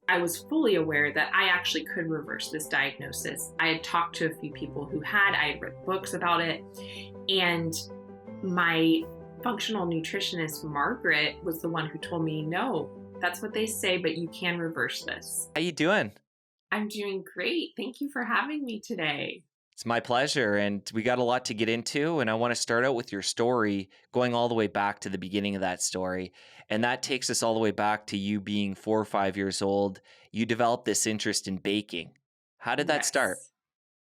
I was fully aware that I actually could reverse this diagnosis. I had talked to a few people who had, I had read books about it, and my functional nutritionist, Margaret, was the one who told me, no, that's what they say, but you can reverse this. How you doing? I'm doing great. Thank you for having me today. It's my pleasure, and we got a lot to get into, and I want to start out with your story, going all the way back to the beginning of that story. And that takes us all the way back to you being 4 or 5 years old. You developed this interest in baking. How did that start? Yes.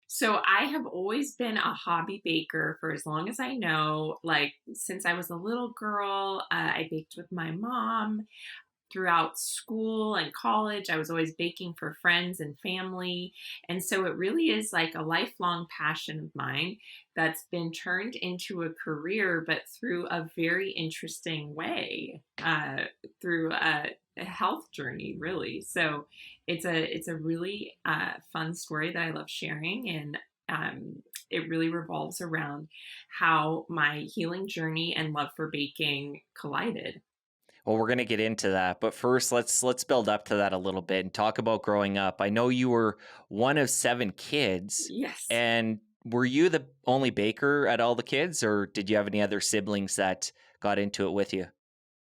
So I have always been a hobby baker for as long as I know. Like since I was a little girl, I baked with my mom. Throughout school and college, I was always baking for friends and family. And so it really is like a lifelong passion of mine that's been turned into a career, but through a very interesting way, through a health journey, really. So it's a really fun story that I love sharing. And it really revolves around how my healing journey and love for baking collided. Well, we're going to get into that, but first let's build up to that a little bit and talk about growing up. I know you were one of 7 kids, Yes. and were you the only baker at all the kids, or did you have any other siblings that got into it with you?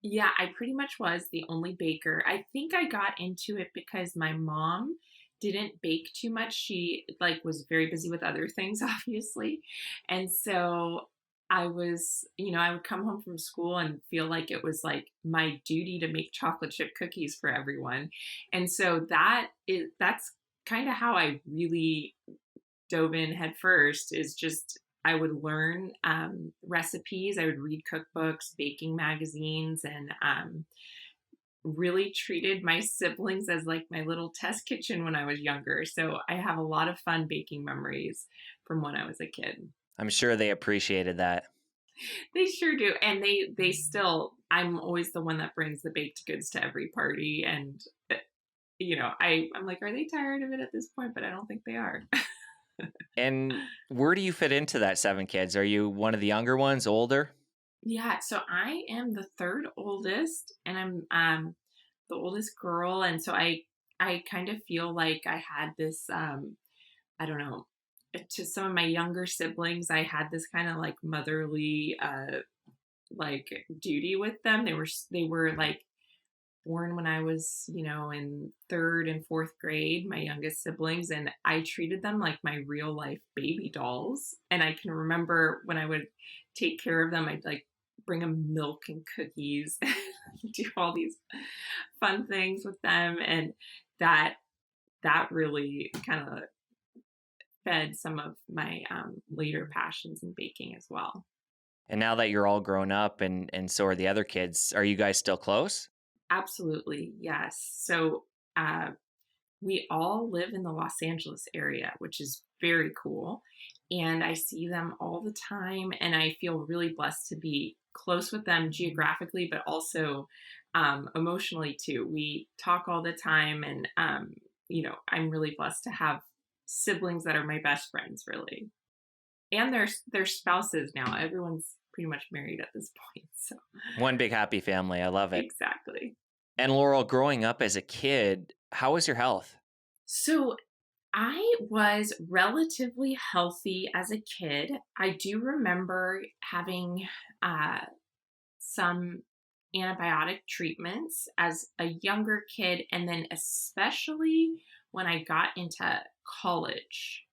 Yeah, I pretty much was the only baker. I think I got into it because my mom didn't bake too much. She like was very busy with other things, obviously. And so I would come home from school and feel like it was like my duty to make chocolate chip cookies for everyone. And so that's kind of how I really dove in head first is just I would learn recipes. I would read cookbooks, baking magazines, and really treated my siblings as like my little test kitchen when I was younger. So I have a lot of fun baking memories from when I was a kid. I'm sure they appreciated that. They sure do, and they still. I'm always the one that brings the baked goods to every party, and I'm like, are they tired of it at this point? But I don't think they are. And where do you fit into that 7 kids? Are you one of the younger ones, older? Yeah, so I am the third oldest, and I'm the oldest girl, and so I kind of feel like I had this I don't know, to some of my younger siblings, I had this kind of like motherly like duty with them. They were like born when I was, in third and fourth grade, my youngest siblings, and I treated them like my real life baby dolls. And I can remember when I would take care of them, I'd like bring them milk and cookies, do all these fun things with them, and that that really kind of fed some of my later passions in baking as well. And now that you're all grown up and so are the other kids, are you guys still close? Absolutely, yes. So uh, we all live in the Los Angeles area, which is very cool. And I see them all the time. And I feel really blessed to be close with them geographically, but also emotionally too. We talk all the time. And, I'm really blessed to have siblings that are my best friends, really. And their spouses now. Everyone's pretty much married at this point. So, One big happy family. I love it. exactly. And Laurel, growing up as a kid, how was your health? So, I was relatively healthy as a kid. I do remember having uh, some antibiotic treatments as a younger kid, and then especially when I got into college.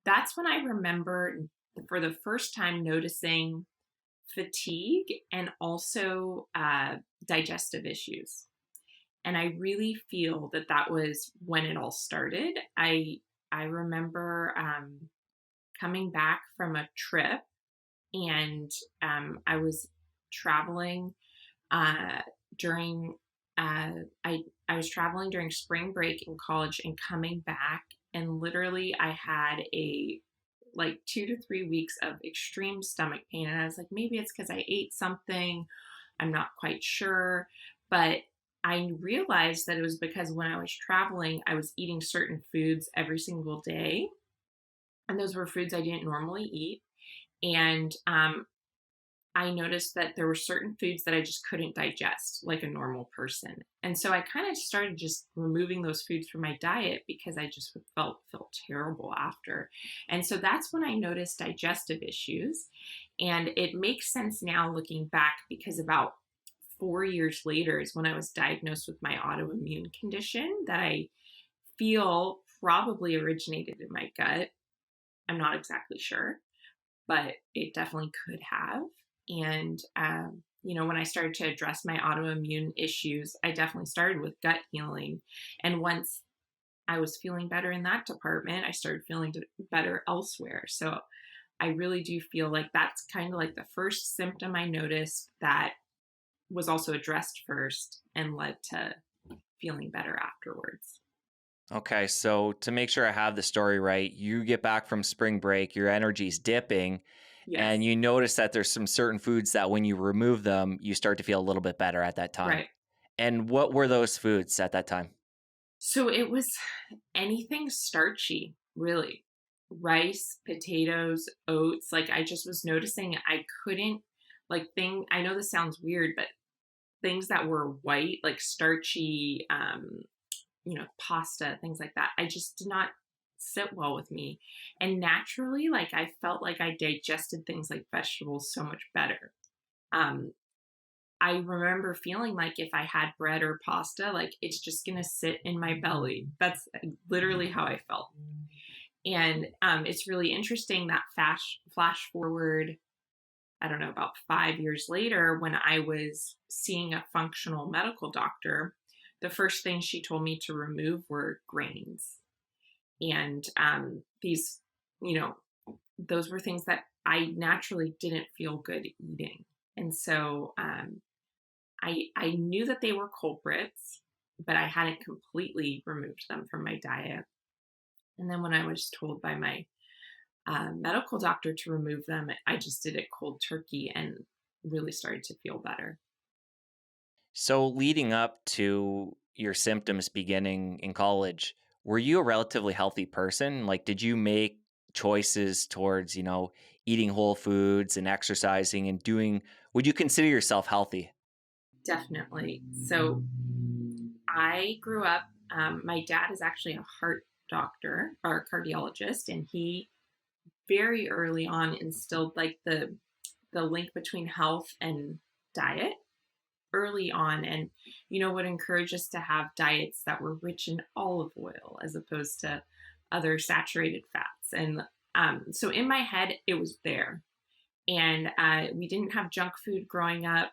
That's when I remember for the first time noticing fatigue and also digestive issues. And I really feel that that was when it all started. I remember coming back from a trip, and I was traveling uh, during I was traveling during spring break in college and coming back, and literally I had a like 2 to 3 weeks of extreme stomach pain, and I was like, maybe it's because I ate something. I'm not quite sure, but I realized that it was because when I was traveling, I was eating certain foods every single day, and those were foods I didn't normally eat. And I noticed that there were certain foods that I just couldn't digest like a normal person. And so I kind of started just removing those foods from my diet because I just felt terrible after. And so that's when I noticed digestive issues. And it makes sense now looking back because about 4 years later is when I was diagnosed with my autoimmune condition that I feel probably originated in my gut. I'm not exactly sure, but it definitely could have. And, when I started to address my autoimmune issues, I definitely started with gut healing. And once I was feeling better in that department, I started feeling better elsewhere. So I really do feel like that's kind of like the first symptom I noticed that was also addressed first and led to feeling better afterwards. Okay, so to make sure I have the story right, you get back from spring break, your energy's dipping, and Yes, you notice that there's some certain foods that when you remove them, you start to feel a little bit better at that time. right. And what were those foods at that time? So it was anything starchy, really. Rice, potatoes, oats. Like I just was noticing I couldn't I know this sounds weird, but things that were white, like starchy, pasta, things like that, I just did not sit well with me. And naturally, like I felt like I digested things like vegetables so much better. Um, I remember feeling like if I had bread or pasta, like it's just gonna sit in my belly. That's literally how I felt. And it's really interesting that flash forward, I don't know, about 5 years later, when I was seeing a functional medical doctor, the first thing she told me to remove were grains. And these, you know, those were things that I naturally didn't feel good eating. And so I knew that they were culprits, but I hadn't completely removed them from my diet. And then when I was told by my medical doctor to remove them, I just did it cold turkey and really started to feel better. So leading up to your symptoms beginning in college, were you a relatively healthy person? Like, did you make choices towards, eating whole foods and exercising and would you consider yourself healthy? Definitely. So I grew up, my dad is actually a heart doctor or cardiologist, and he very early on instilled like the link between health and diet early on, and would encourage us to have diets that were rich in olive oil as opposed to other saturated fats. And so in my head it was there. And we didn't have junk food growing up.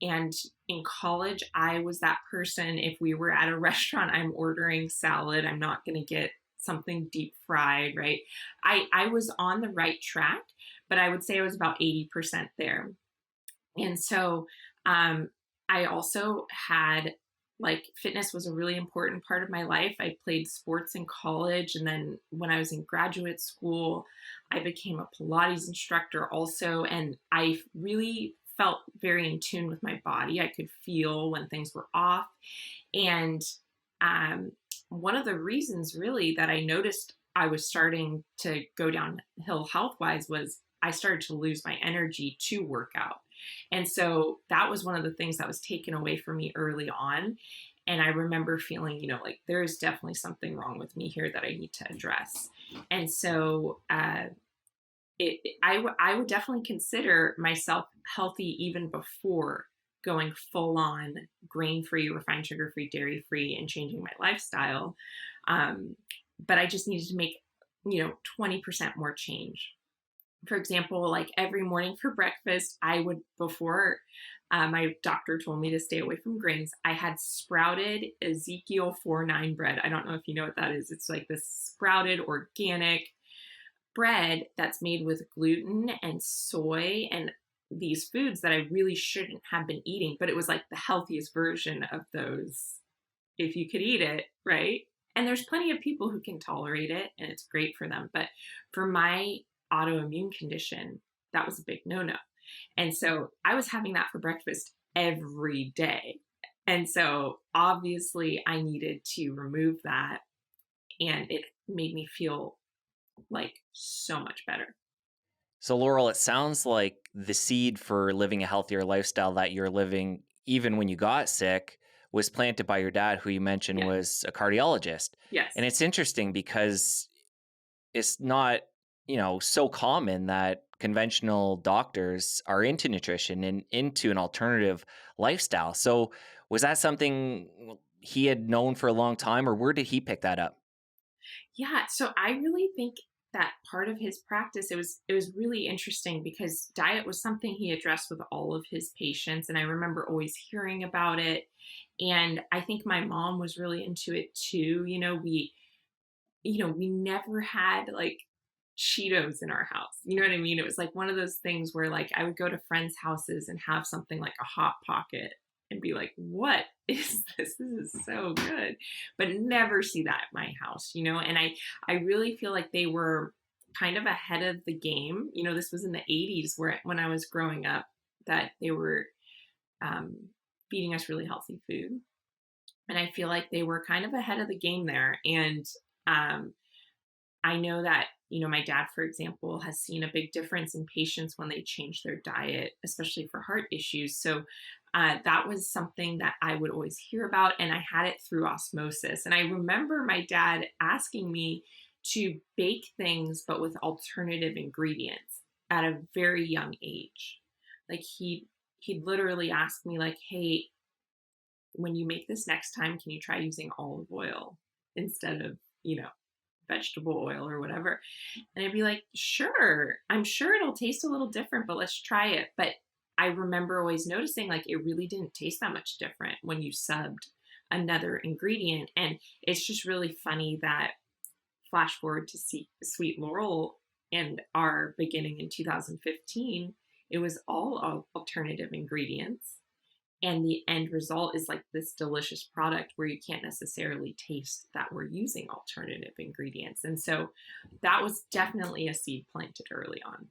And in college, I was that person. If we were at a restaurant, I'm ordering salad. I'm not going to get something deep fried, right? I was on the right track, but I would say I was about 80% there. And so um, I also had like fitness was a really important part of my life. I played sports in college. And then when I was in graduate school, I became a Pilates instructor also. And I really felt very in tune with my body. I could feel when things were off. And um, one of the reasons really that I noticed I was starting to go downhill health wise was I started to lose my energy to work out. And so that was one of the things that was taken away from me early on. And I remember feeling, like there's definitely something wrong with me here that I need to address. And so I would definitely consider myself healthy even before going full on grain free, refined sugar free, dairy free, and changing my lifestyle. But I just needed to make, 20% more change. For example, like every morning for breakfast, I would, before my doctor told me to stay away from grains, I had sprouted Ezekiel 4-9 bread. I don't know if you know what that is. It's like this sprouted organic bread that's made with gluten and soy and these foods that I really shouldn't have been eating, but it was like the healthiest version of those if you could eat it, right? And there's plenty of people who can tolerate it and it's great for them. But for my autoimmune condition, that was a big no no. And so I was having that for breakfast every day. And so obviously I needed to remove that. And it made me feel like so much better. So, Laurel, it sounds like the seed for living a healthier lifestyle that you're living, even when you got sick, was planted by your dad, who you mentioned Yes. was a cardiologist. And Yes. it's interesting because it's not, so common that conventional doctors are into nutrition and into an alternative lifestyle. So, was that something he had known for a long time, or where did he pick that up? Yeah, so I really think that part of his practice, it was really interesting because diet was something he addressed with all of his patients, and I remember always hearing about it. And I think my mom was really into it too. We never had like Cheetos in our house. You know what I mean? It was like one of those things where like I would go to friends' houses and have something like a hot pocket and be like, "What is this? This is so good." But never see that at my house. And I really feel like they were kind of ahead of the game. This was in the 80s where when I was growing up that they were um feeding us really healthy food. And I feel like they were kind of ahead of the game there. And um I know that, my dad, for example, has seen a big difference in patients when they change their diet, especially for heart issues. So that was something that I would always hear about, and I had it through osmosis. And I remember my dad asking me to bake things, but with alternative ingredients at a very young age. Like he'd literally ask me, like, "Hey, when you make this next time, can you try using olive oil instead of, vegetable oil or whatever?" And I'd be like, "Sure, I'm sure it'll taste a little different, but let's try it." But I remember always noticing like it really didn't taste that much different when you subbed another ingredient. And it's just really funny that flash forward to see Sweet Laurel and our beginning in 2015, it was all alternative ingredients, and the end result is like this delicious product where you can't necessarily taste that we're using alternative ingredients. And so that was definitely a seed planted early on.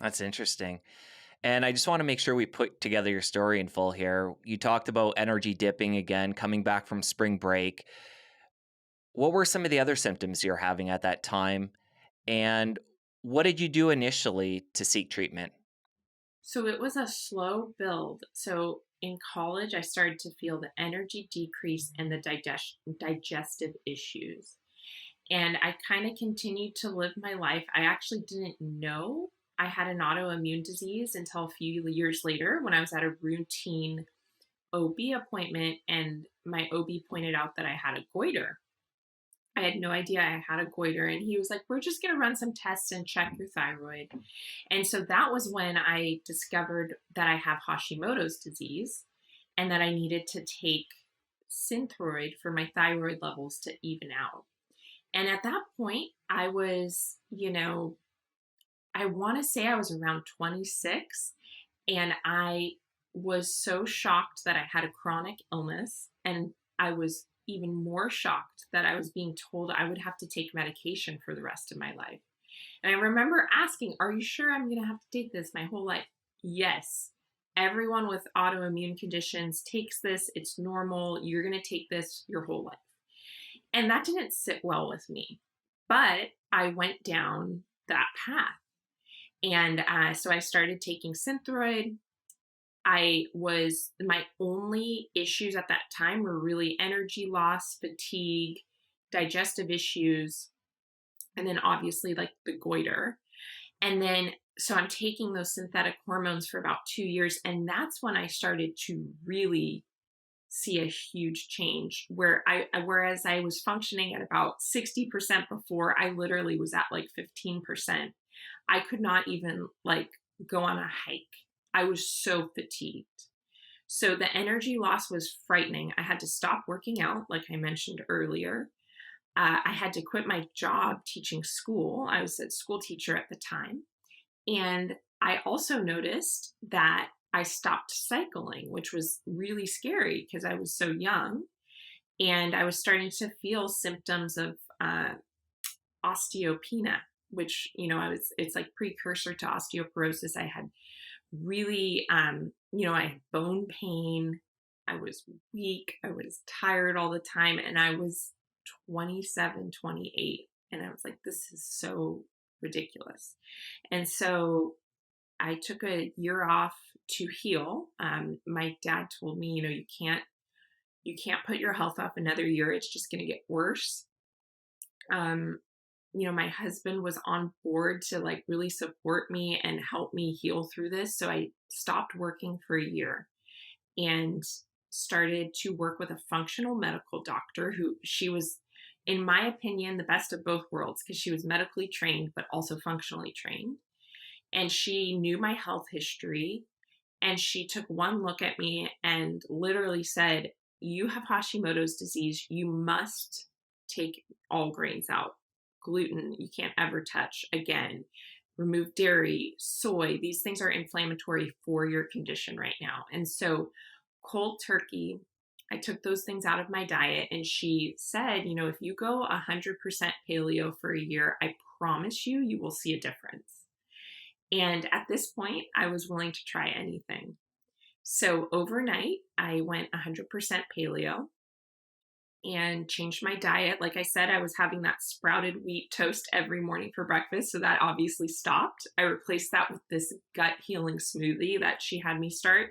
That's interesting. And I just want to make sure we put together your story in full here. You talked about energy dipping again, coming back from spring break. What were some of the other symptoms you're having at that time? And what did you do initially to seek treatment? So it was a slow build. So in college, I started to feel the energy decrease and the digestive issues. And I kind of continued to live my life. I actually didn't know I had an autoimmune disease until a few years later when I was at a routine OB appointment, and my OB pointed out that I had a goiter. I had no idea I had a goiter, and he was like, "We're just going to run some tests and check your thyroid." And so that was when I discovered that I have Hashimoto's disease and that I needed to take Synthroid for my thyroid levels to even out. And at that point, I was, I want to say I was around 26, and I was so shocked that I had a chronic illness. And I was even more shocked that I was being told I would have to take medication for the rest of my life. And I remember asking, "Are you sure I'm going to have to take this my whole life?" "Yes. Everyone with autoimmune conditions takes this. It's normal. You're going to take this your whole life." And that didn't sit well with me. But I went down that path. And so I started taking Synthroid. My only issues at that time were really energy loss, fatigue, digestive issues, and then obviously like the goiter. And then, so I'm taking those synthetic hormones for about 2 years. And that's when I started to really see a huge change where whereas I was functioning at about 60% before, I literally was at like 15%. I could not even like go on a hike. I was so fatigued. So the energy loss was frightening. I had to stop working out, like I mentioned earlier. I had to quit my job teaching school. I was a school teacher at the time. And I also noticed that I stopped cycling, which was really scary because I was so young. And I was starting to feel symptoms of osteopenia, which, it's like precursor to osteoporosis. I had really, I had bone pain. I was weak. I was tired all the time. And I was 27, 28. And I was like, this is so ridiculous. And so I took a year off to heal. My dad told me, you can't put your health off another year. It's just going to get worse. Um, my husband was on board to like really support me and help me heal through this. So I stopped working for a year and started to work with a functional medical doctor who she was, in my opinion, the best of both worlds because she was medically trained, but also functionally trained. And she knew my health history. And she took one look at me and literally said, "You have Hashimoto's disease. You must take all grains out. Gluten, you can't ever touch again. Remove dairy, soy. These things are inflammatory for your condition right now." And so, cold turkey, I took those things out of my diet. And she said, if you go 100% paleo for a year, I promise you, you will see a difference. And at this point, I was willing to try anything. So overnight, I went 100% paleo and changed my diet. Like I said, I was having that sprouted wheat toast every morning for breakfast. So that obviously stopped. I replaced that with this gut healing smoothie that she had me start.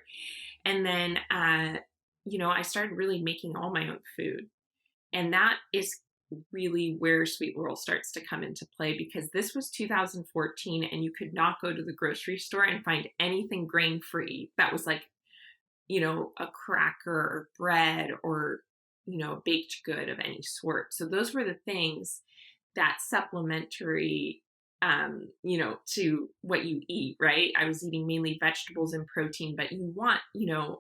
And then, I started really making all my own food. And that is really where Sweet Laurel starts to come into play, because this was 2014 and you could not go to the grocery store and find anything grain free that was like, a cracker or bread or, a baked good of any sort. So those were the things that supplementary, to what you eat, right? I was eating mainly vegetables and protein, but you want,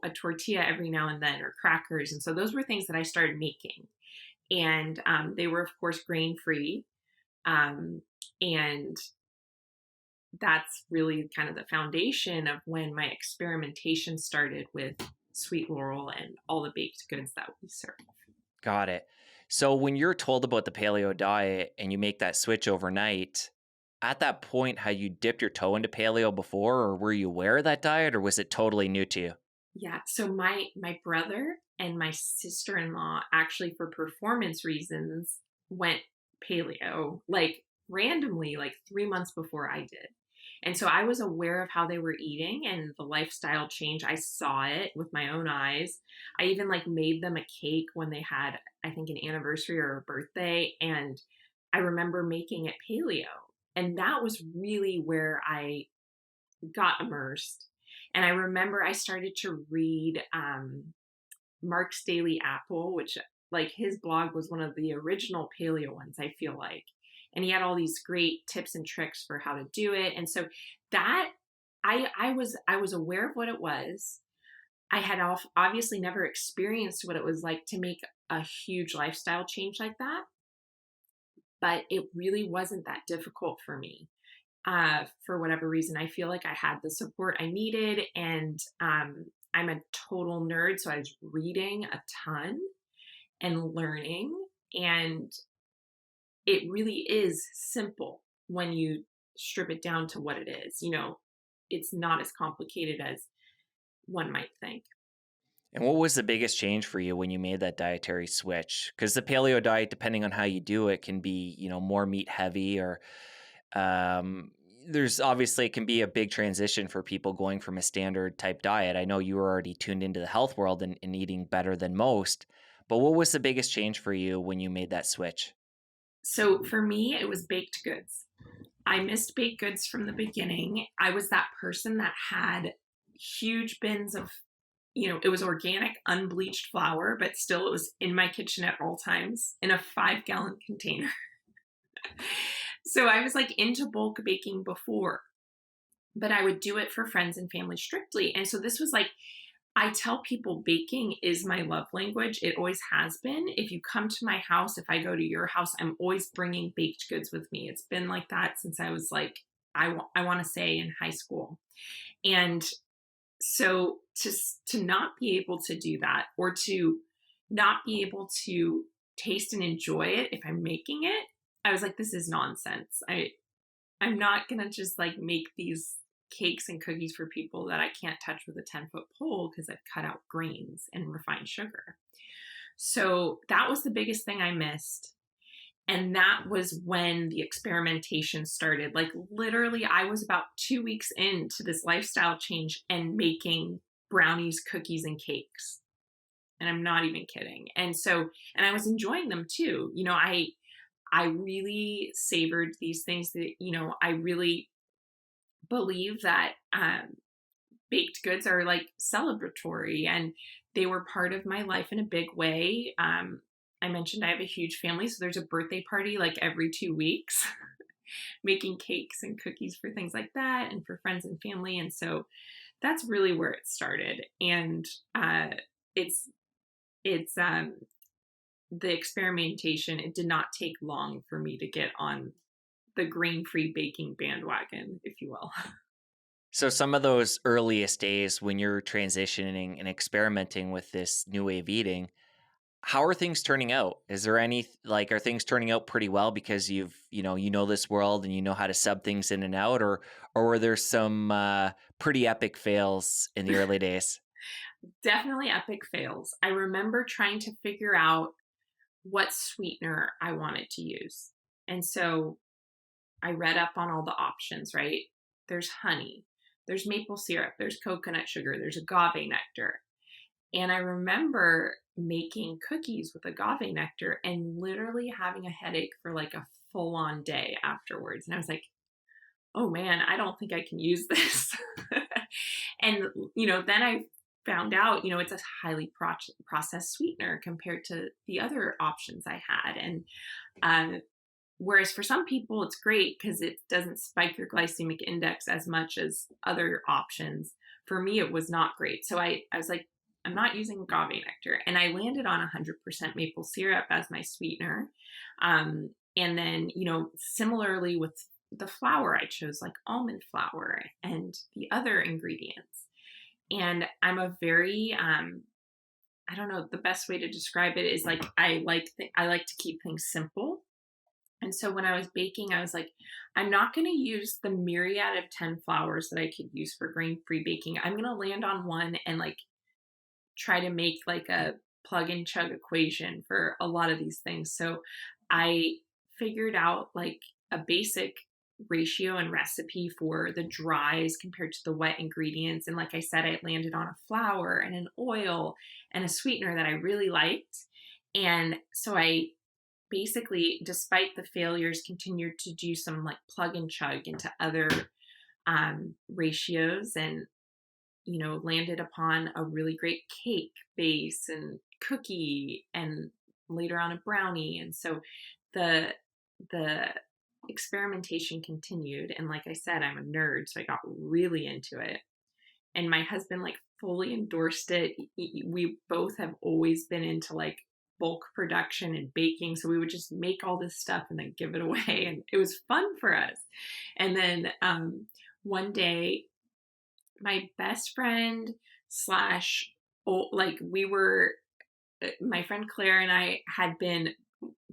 a tortilla every now and then or crackers. And so those were things that I started making. And they were, of course, grain free. And that's really kind of the foundation of when my experimentation started with Sweet Laurel and all the baked goods that we serve. Got it. So when you're told about the paleo diet and you make that switch overnight, at that point, had you dipped your toe into paleo before, or were you aware of that diet, or was it totally new to you? Yeah. So my brother and my sister-in-law actually, for performance reasons, went paleo like randomly, like 3 months before I did. And so I was aware of how they were eating and the lifestyle change. I saw it with my own eyes. I even like made them a cake when they had, I think, an anniversary or a birthday. And I remember making it paleo. And that was really where I got immersed. And I remember I started to read Mark's Daily Apple, which like his blog was one of the original paleo ones, I feel like. And he had all these great tips and tricks for how to do it. And so that I was aware of what it was. I had obviously never experienced what it was like to make a huge lifestyle change like that, but it really wasn't that difficult for me. For whatever reason, I feel like I had the support I needed, and I'm a total nerd, so I was reading a ton and learning, and it really is simple when you strip it down to what it is. It's not as complicated as one might think. And what was the biggest change for you when you made that dietary switch? Because the paleo diet, depending on how you do it, can be, more meat heavy, or um, there's obviously it can be a big transition for people going from a standard type diet. I know you were already tuned into the health world and eating better than most, but what was the biggest change for you when you made that switch? So for me, it was baked goods. I missed baked goods from the beginning. I was that person that had huge bins of, it was organic, unbleached flour, but still it was in my kitchen at all times in a 5-gallon container. So I was like into bulk baking before, but I would do it for friends and family strictly. And so this was like, I tell people baking is my love language. It always has been. If you come to my house, if I go to your house, I'm always bringing baked goods with me. It's been like that since I was like, I want to say in high school. And so to not be able to do that, or to not be able to taste and enjoy it if I'm making it, I was like, this is nonsense. I'm not going to just like make these cakes and cookies for people that I can't touch with a 10-foot pole because I've cut out grains and refined sugar. So that was the biggest thing I missed. And that was when the experimentation started. Like literally, I was about 2 weeks into this lifestyle change and making brownies, cookies, and cakes. And I'm not even kidding. And so, and I was enjoying them too. I really savored these things that, I really believe that baked goods are like celebratory, and they were part of my life in a big way. I mentioned I have a huge family, so there's a birthday party like every 2 weeks, making cakes and cookies for things like that and for friends and family. And so that's really where it started. And it's, it's the experimentation, it did not take long for me to get on the grain-free baking bandwagon, if you will. So some of those earliest days when you're transitioning and experimenting with this new way of eating, how are things turning out? Is there any like are things turning out pretty well because you know this world and you know how to sub things in and out, or were there some pretty epic fails in the early days? Definitely epic fails. I remember trying to figure out what sweetener I wanted to use. And so I read up on all the options, right? There's honey, there's maple syrup, there's coconut sugar, there's agave nectar. And I remember making cookies with agave nectar and literally having a headache for like a full on day afterwards. And I was like, oh man, I don't think I can use this. And, then I found out, it's a highly processed sweetener compared to the other options I had. And whereas for some people, it's great because it doesn't spike your glycemic index as much as other options. For me, it was not great. So I was like, I'm not using agave nectar. And I landed on 100% maple syrup as my sweetener. And then, similarly with the flour, I chose like almond flour and the other ingredients. And I'm a very, I don't know, the best way to describe it is like I like to keep things simple. And so when I was baking, I was like, I'm not going to use the myriad of 10 flours that I could use for grain free baking. I'm going to land on one and like try to make like a plug and chug equation for a lot of these things. So I figured out like a basic ratio and recipe for the dries compared to the wet ingredients. And like I said, I landed on a flour and an oil and a sweetener that I really liked. And so I basically, despite the failures, continued to do some like plug and chug into other ratios, and landed upon a really great cake base and cookie, and later on a brownie. And so the experimentation continued. And like I said, I'm a nerd, so I got really into it. And my husband like fully endorsed it. We both have always been into like bulk production and baking, so we would just make all this stuff and then give it away, and it was fun for us. And then one day, my best friend slash like we were my friend Claire and I had been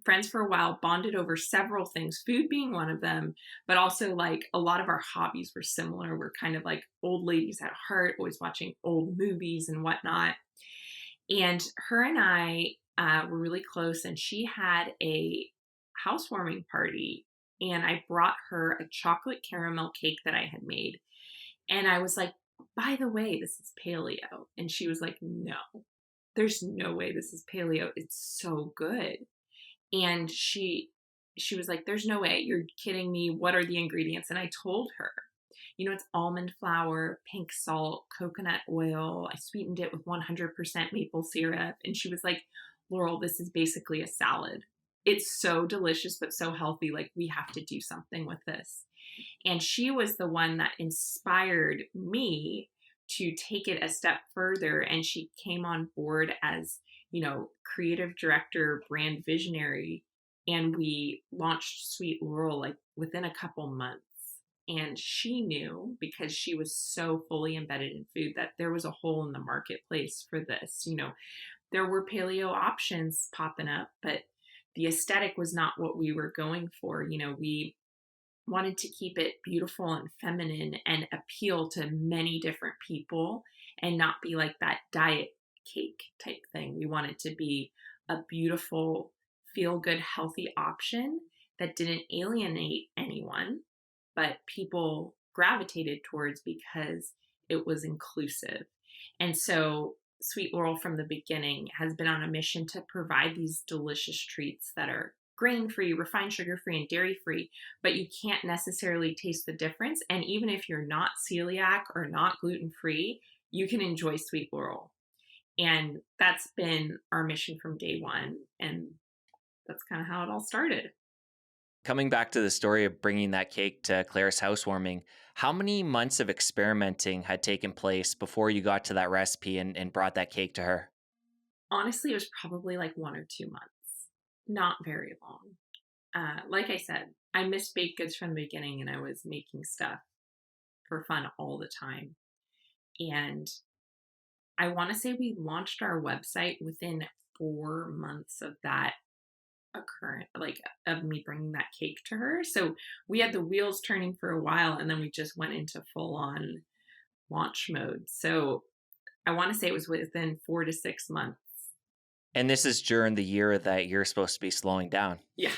friends for a while, bonded over several things, food being one of them, but also like a lot of our hobbies were similar. We're kind of like old ladies at heart, always watching old movies and whatnot. And her and I were really close, and she had a housewarming party, and I brought her a chocolate caramel cake that I had made. And I was like, by the way, this is paleo. And she was like, no, there's no way this is paleo. It's so good. And she was like, there's no way, you're kidding me, what are the ingredients? And I told her, it's almond flour, pink salt, coconut oil. I sweetened it with 100% maple syrup. And she was like, Laurel, this is basically a salad. It's so delicious but so healthy, like we have to do something with this. And she was the one that inspired me to take it a step further. And she came on board as, creative director, brand visionary. And we launched Sweet Laurel like within a couple months. And she knew, because she was so fully embedded in food, that there was a hole in the marketplace for this. There were paleo options popping up, but the aesthetic was not what we were going for. We wanted to keep it beautiful and feminine and appeal to many different people, and not be like that diet cake type thing. We wanted to be a beautiful feel good, healthy option that didn't alienate anyone, but people gravitated towards because it was inclusive. And so Sweet Laurel from the beginning has been on a mission to provide these delicious treats that are grain free, refined sugar free, and dairy free, but you can't necessarily taste the difference. And even if you're not celiac or not gluten free, you can enjoy Sweet Laurel. And that's been our mission from day one. And that's kind of how it all started. Coming back to the story of bringing that cake to Claire's housewarming, how many months of experimenting had taken place before you got to that recipe and brought that cake to her? Honestly, it was probably like 1 or 2 months, not very long. Like I said, I missed baked goods from the beginning and I was making stuff for fun all the time. And I want to say we launched our website within 4 months of that occurrence, like of me bringing that cake to her. So we had the wheels turning for a while and then we just went into full on launch mode. So I want to say it was within 4 to 6 months. And this is during the year that you're supposed to be slowing down. Yeah.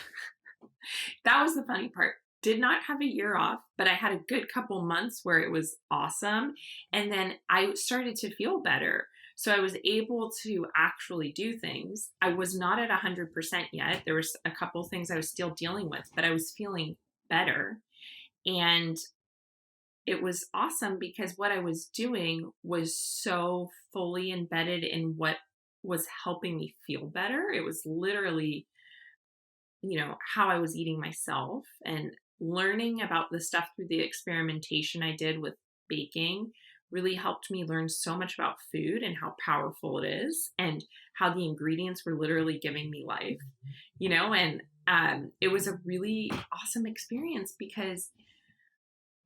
That was the funny part. Did not have a year off, but I had a good couple months where it was awesome. And then I started to feel better. So I was able to actually do things. I was not at 100% yet. There was a couple things I was still dealing with, but I was feeling better. And it was awesome because what I was doing was so fully embedded in what was helping me feel better. It was literally, how I was eating myself, and learning about the stuff through the experimentation I did with baking really helped me learn so much about food and how powerful it is and how the ingredients were literally giving me life, and it was a really awesome experience because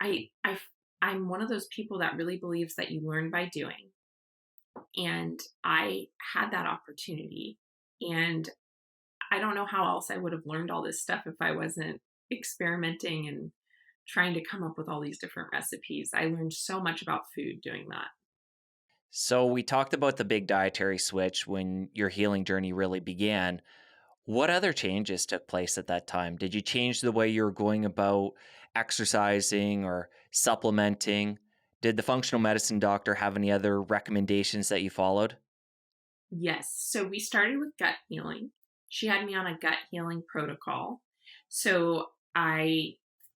I, I, I'm one of those people that really believes that you learn by doing. And I had that opportunity. And I don't know how else I would have learned all this stuff if I wasn't experimenting and trying to come up with all these different recipes. I learned so much about food doing that. So we talked about the big dietary switch when your healing journey really began. What other changes took place at that time? Did you change the way you were going about exercising or supplementing? Did the functional medicine doctor have any other recommendations that you followed? Yes. So we started with gut healing. She had me on a gut healing protocol. So I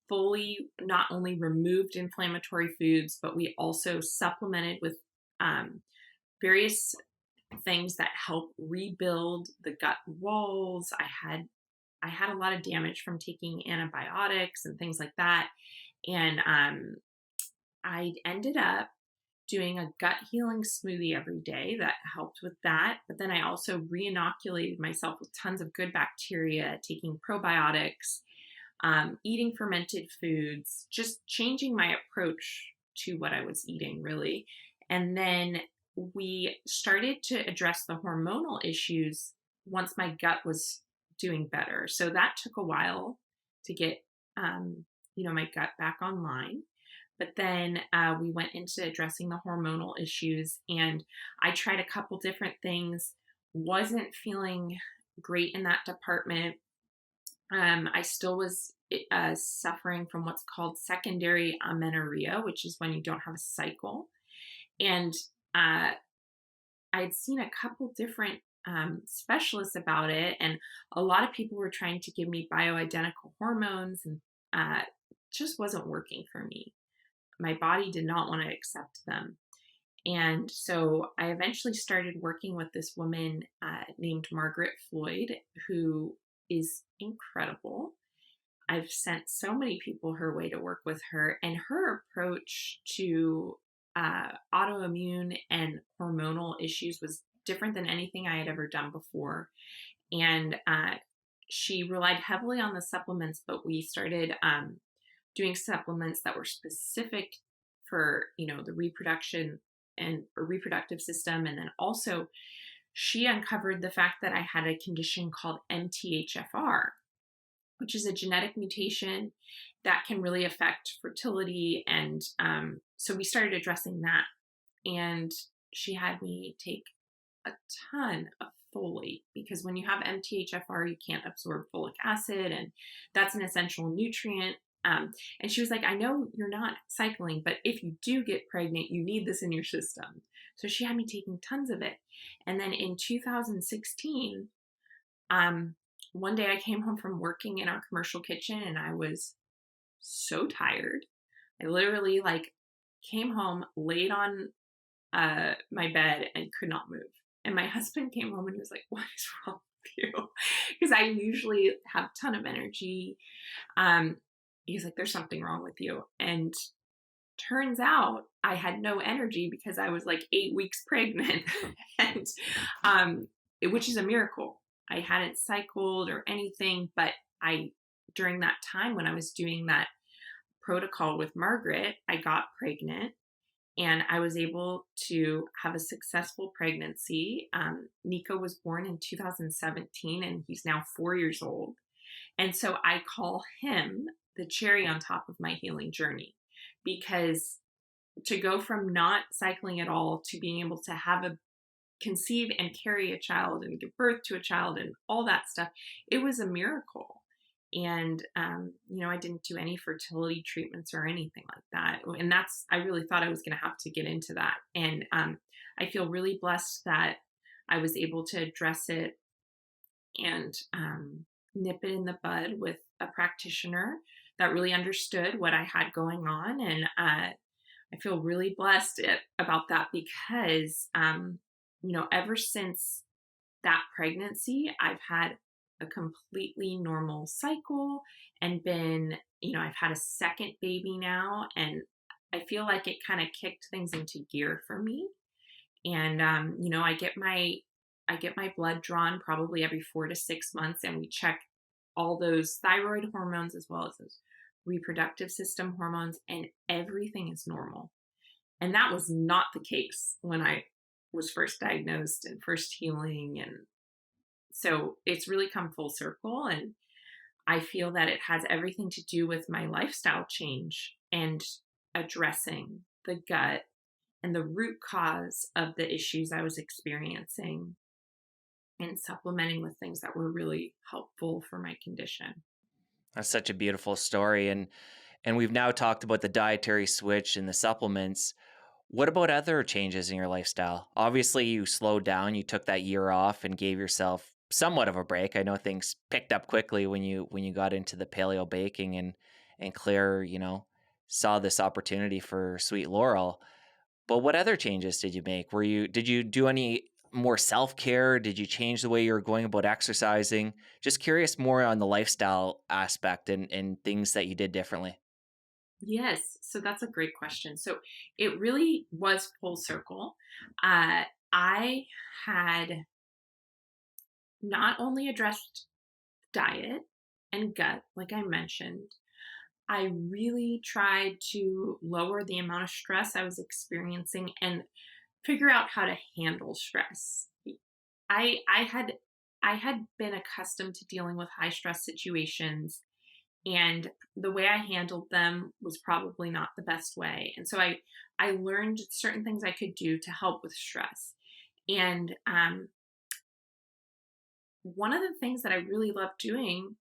fully not only removed inflammatory foods, but we also supplemented with um, various things that help rebuild the gut walls. I had a lot of damage from taking antibiotics and things like that, and I ended up doing a gut healing smoothie every day that helped with that. But then I also re-inoculated myself with tons of good bacteria, taking probiotics, eating fermented foods, just changing my approach to what I was eating, really. And then we started to address the hormonal issues once my gut was doing better. So that took a while to get, my gut back online. But then we went into addressing the hormonal issues, and I tried a couple different things. Wasn't feeling great in that department. I still was suffering from what's called secondary amenorrhea, which is when you don't have a cycle. And uh, I had seen a couple different specialists about it, and a lot of people were trying to give me bioidentical hormones, and just wasn't working for me. My body did not want to accept them. And so I eventually started working with this woman named Margaret Floyd, who is incredible. I've sent so many people her way to work with her, and her approach to autoimmune and hormonal issues was different than anything I had ever done before. And she relied heavily on the supplements, but we started doing supplements that were specific for the reproduction and reproductive system. And then also she uncovered the fact that I had a condition called MTHFR, which is a genetic mutation that can really affect fertility. And so we started addressing that. And she had me take a ton of folate, because when you have MTHFR, you can't absorb folic acid, and that's an essential nutrient. And she was like, I know you're not cycling, but if you do get pregnant, you need this in your system. So she had me taking tons of it. And then in 2016, um, one day I came home from working in our commercial kitchen and I was so tired. I literally like came home, laid on my bed and could not move. And my husband came home and he was like, "What is wrong with you?" Because I usually have a ton of energy. Um, he's like, "There's something wrong with you." And turns out I had no energy because I was like 8 weeks pregnant, and which is a miracle. I hadn't cycled or anything, but I during that time when I was doing that protocol with Margaret, I got pregnant and I was able to have a successful pregnancy. Nico was born in 2017 and he's now 4 years old. And so I call him the cherry on top of my healing journey, because to go from not cycling at all to being able to have a conceive and carry a child and give birth to a child and all that stuff, it was a miracle. And I didn't do any fertility treatments or anything like that. And I really thought I was going to have to get into that. And I feel really blessed that I was able to address it and nip it in the bud with a practitioner that really understood what I had going on. And I feel really blessed about that because, ever since that pregnancy, I've had a completely normal cycle and I've had a second baby now. And I feel like it kind of kicked things into gear for me. And, I get my blood drawn probably every 4 to 6 months, and we check all those thyroid hormones as well as those reproductive system hormones, and everything is normal. And that was not the case when I was first diagnosed and first healing. And so it's really come full circle. And I feel that it has everything to do with my lifestyle change and addressing the gut and the root cause of the issues I was experiencing and supplementing with things that were really helpful for my condition. That's such a beautiful story. And we've now talked about the dietary switch and the supplements. What about other changes in your lifestyle? Obviously, you slowed down, you took that year off and gave yourself somewhat of a break. I know things picked up quickly when you got into the paleo baking, and Claire, saw this opportunity for Sweet Laurel. But what other changes did you make? Did you do any more self-care? Did you change the way you were going about exercising? Just curious more on the lifestyle aspect and things that you did differently. Yes, so that's a great question. So it really was full circle. I had not only addressed diet and gut, like I mentioned, I really tried to lower the amount of stress I was experiencing and figure out how to handle stress. I I had I had been accustomed to dealing with high stress situations, and the way I handled them was probably not the best way. And so I learned certain things I could do to help with stress. And one of the things that I really loved doing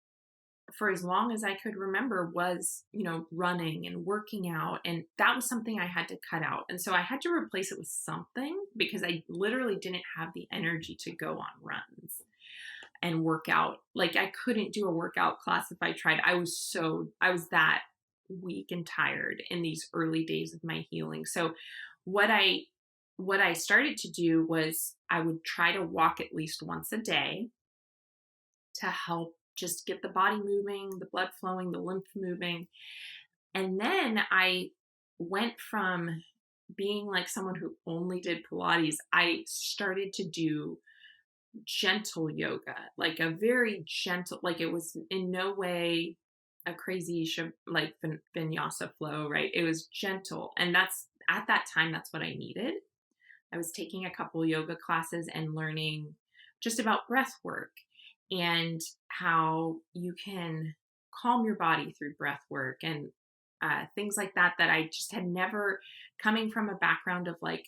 for as long as I could remember was, running and working out. And that was something I had to cut out. And so I had to replace it with something because I literally didn't have the energy to go on runs and work out. Like I couldn't do a workout class if I tried. I was that weak and tired in these early days of my healing. So what I what I started to do was I would try to walk at least once a day to help just get the body moving, the blood flowing, the lymph moving. And then I went from being like someone who only did Pilates, I started to do gentle yoga, like a very gentle, like it was in no way a crazy like vinyasa flow, right? It was gentle. And that's at that time, that's what I needed. I was taking a couple yoga classes and learning just about breath work and how you can calm your body through breath work and things like that, that I just had never, coming from a background of like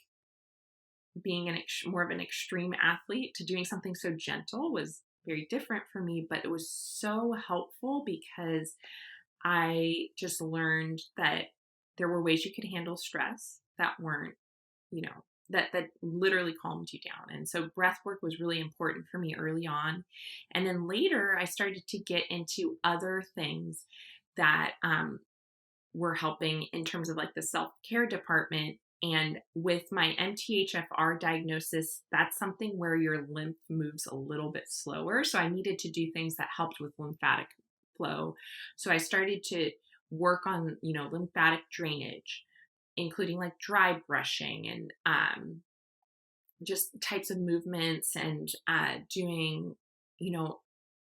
being more of an extreme athlete to doing something so gentle was very different for me, but it was so helpful because I just learned that there were ways you could handle stress that weren't, you know, that literally calmed you down. And so breath work was really important for me early on. And then later I started to get into other things that were helping in terms of like the self-care department. And with my MTHFR diagnosis, that's something where your lymph moves a little bit slower. So I needed to do things that helped with lymphatic flow. So I started to work on, lymphatic drainage, including like dry brushing and just types of movements and doing, you know,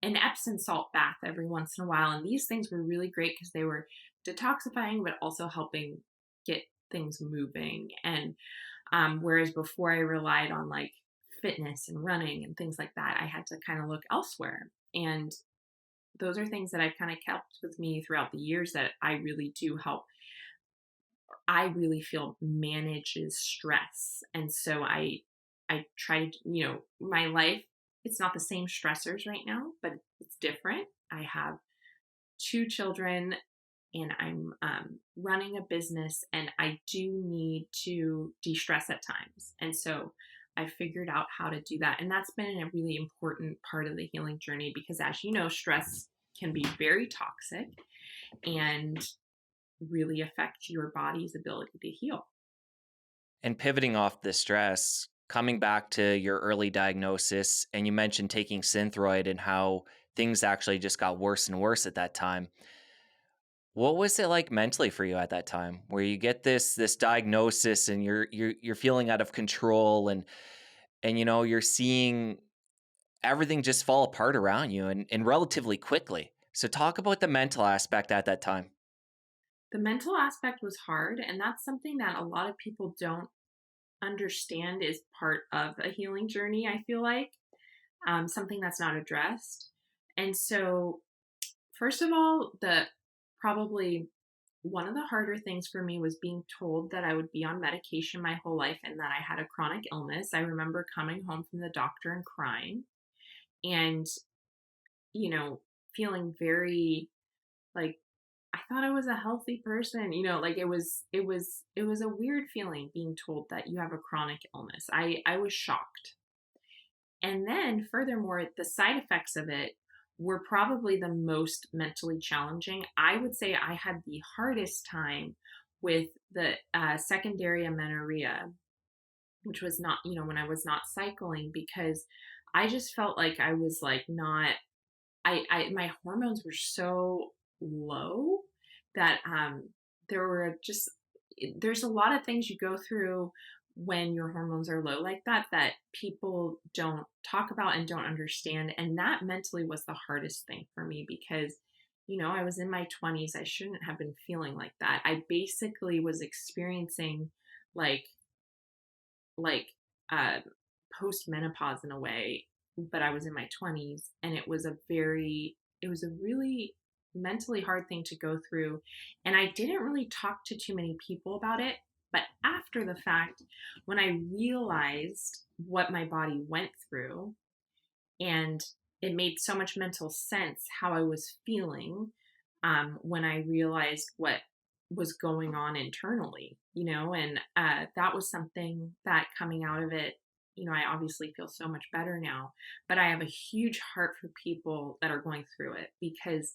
an Epsom salt bath every once in a while. And these things were really great because they were detoxifying, but also helping get things moving. And whereas before I relied on like fitness and running and things like that, I had to kind of look elsewhere. And those are things that I've kind of kept with me throughout the years that I really do help. I really feel manages stress. And so I try to, my life, it's not the same stressors right now, but it's different. I have two children and I'm running a business and I do need to de-stress at times. And so I figured out how to do that. And that's been a really important part of the healing journey because as you know, stress can be very toxic and really affect your body's ability to heal. And pivoting off the stress, coming back to your early diagnosis, and you mentioned taking Synthroid and how things actually just got worse and worse at that time. What was it like mentally for you at that time, where you get this diagnosis and you're feeling out of control and you're seeing everything just fall apart around you and relatively quickly. So talk about the mental aspect at that time. The mental aspect was hard, and that's something that a lot of people don't understand is part of a healing journey, I feel like, something that's not addressed. And so, first of all, the probably one of the harder things for me was being told that I would be on medication my whole life and that I had a chronic illness. I remember coming home from the doctor and crying and, you know, feeling very like I thought I was a healthy person, like it was a weird feeling being told that you have a chronic illness. I was shocked. And then furthermore, the side effects of it were probably the most mentally challenging. I would say I had the hardest time with the secondary amenorrhea, which was not, when I was not cycling, because I just felt like I was like not, my hormones were so low that there were just, there's a lot of things you go through when your hormones are low like that that people don't talk about and don't understand. And that mentally was the hardest thing for me because I was in my 20s. I shouldn't have been feeling like that. I basically was experiencing like like uh post menopause in a way, but I was in my 20s and it was a really mentally hard thing to go through. And I didn't really talk to too many people about it. But after the fact, when I realized what my body went through and it made so much mental sense how I was feeling when I realized what was going on internally, and that was something that coming out of it, I obviously feel so much better now, but I have a huge heart for people that are going through it because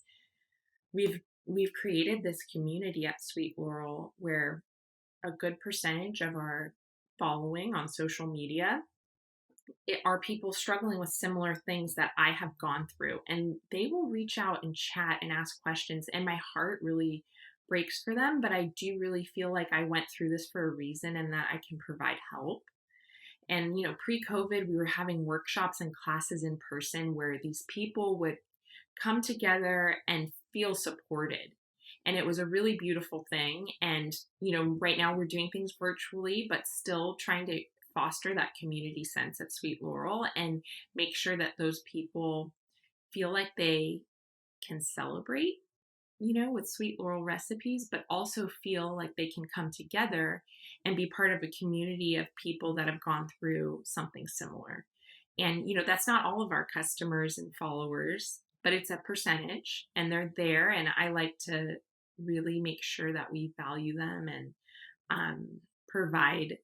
we've created this community at Sweet Laurel where a good percentage of our following on social media are people struggling with similar things that I have gone through. And they will reach out and chat and ask questions. And my heart really breaks for them. But I do really feel like I went through this for a reason and that I can provide help. And, pre COVID, we were having workshops and classes in person where these people would come together and feel supported. And it was a really beautiful thing. And, right now we're doing things virtually, but still trying to foster that community sense at Sweet Laurel and make sure that those people feel like they can celebrate with Sweet Laurel recipes, but also feel like they can come together and be part of a community of people that have gone through something similar. And, that's not all of our customers and followers, but it's a percentage and they're there. And I like to really make sure that we value them and provide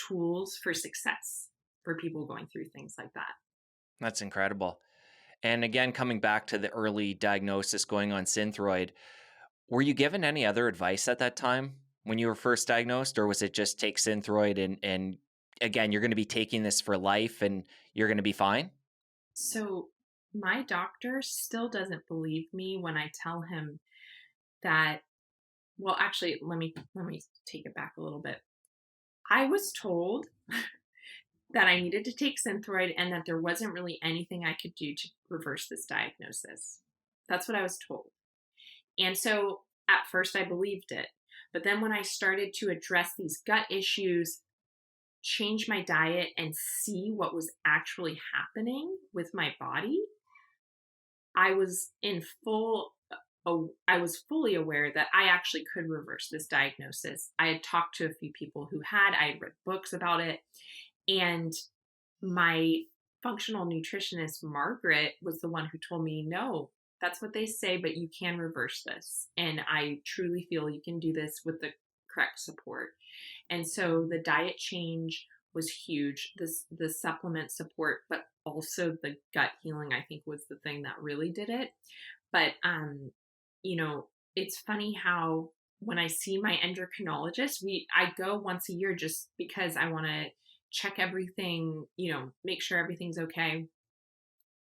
tools for success for people going through things like that. That's incredible. And again, coming back to the early diagnosis going on Synthroid, were you given any other advice at that time when you were first diagnosed, or was it just take Synthroid and again, you're going to be taking this for life and you're going to be fine? So my doctor still doesn't believe me when I tell him that, well, actually, let me take it back a little bit. I was told that I needed to take Synthroid and that there wasn't really anything I could do to reverse this diagnosis. That's what I was told. And so at first I believed it. But then when I started to address these gut issues, change my diet, and see what was actually happening with my body, I was in full I was fully aware that I actually could reverse this diagnosis. I had talked to a few people who had, I had read books about it, and my functional nutritionist, Margaret, was the one who told me, no, that's what they say, but you can reverse this. And I truly feel you can do this with the correct support. And so the diet change was huge. The supplement support, but also the gut healing, I think was the thing that really did it. But it's funny how when I see my endocrinologist, I go once a year just because I want to check everything, make sure everything's okay.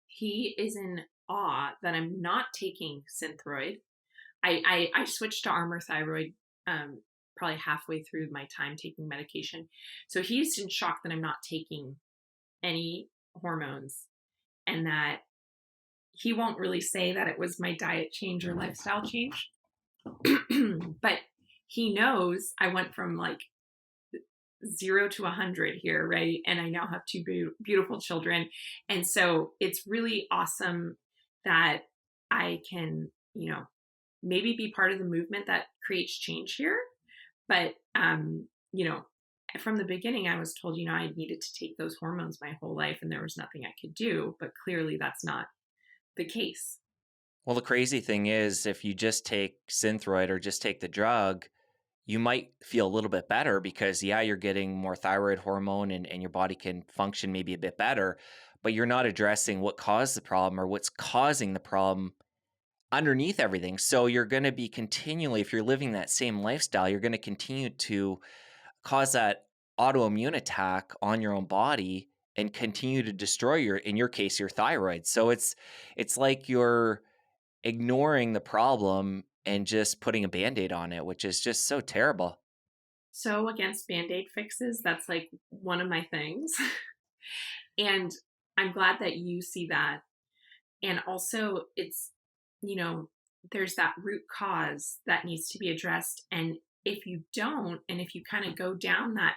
He is in awe that I'm not taking Synthroid. I switched to Armour thyroid probably halfway through my time taking medication. So he's in shock that I'm not taking any hormones and that he won't really say that it was my diet change or lifestyle change. But he knows I went from like 0 to 100 here, right? And I now have two beautiful children. And so it's really awesome that I can, maybe be part of the movement that creates change here. But, from the beginning, I was told, I needed to take those hormones my whole life and there was nothing I could do. But clearly that's not the case. Well, the crazy thing is, if you just take Synthroid or just take the drug, you might feel a little bit better because, yeah, you're getting more thyroid hormone and your body can function maybe a bit better, but you're not addressing what caused the problem or what's causing the problem underneath everything. So you're going to be continually, if you're living that same lifestyle, you're going to continue to cause that autoimmune attack on your own body and continue to destroy in your case, your thyroid. So it's like you're ignoring the problem and just putting a band-aid on it, which is just so terrible. So against band-aid fixes, that's like one of my things. And I'm glad that you see that. And also it's, there's that root cause that needs to be addressed. And if you don't, and if you kind of go down that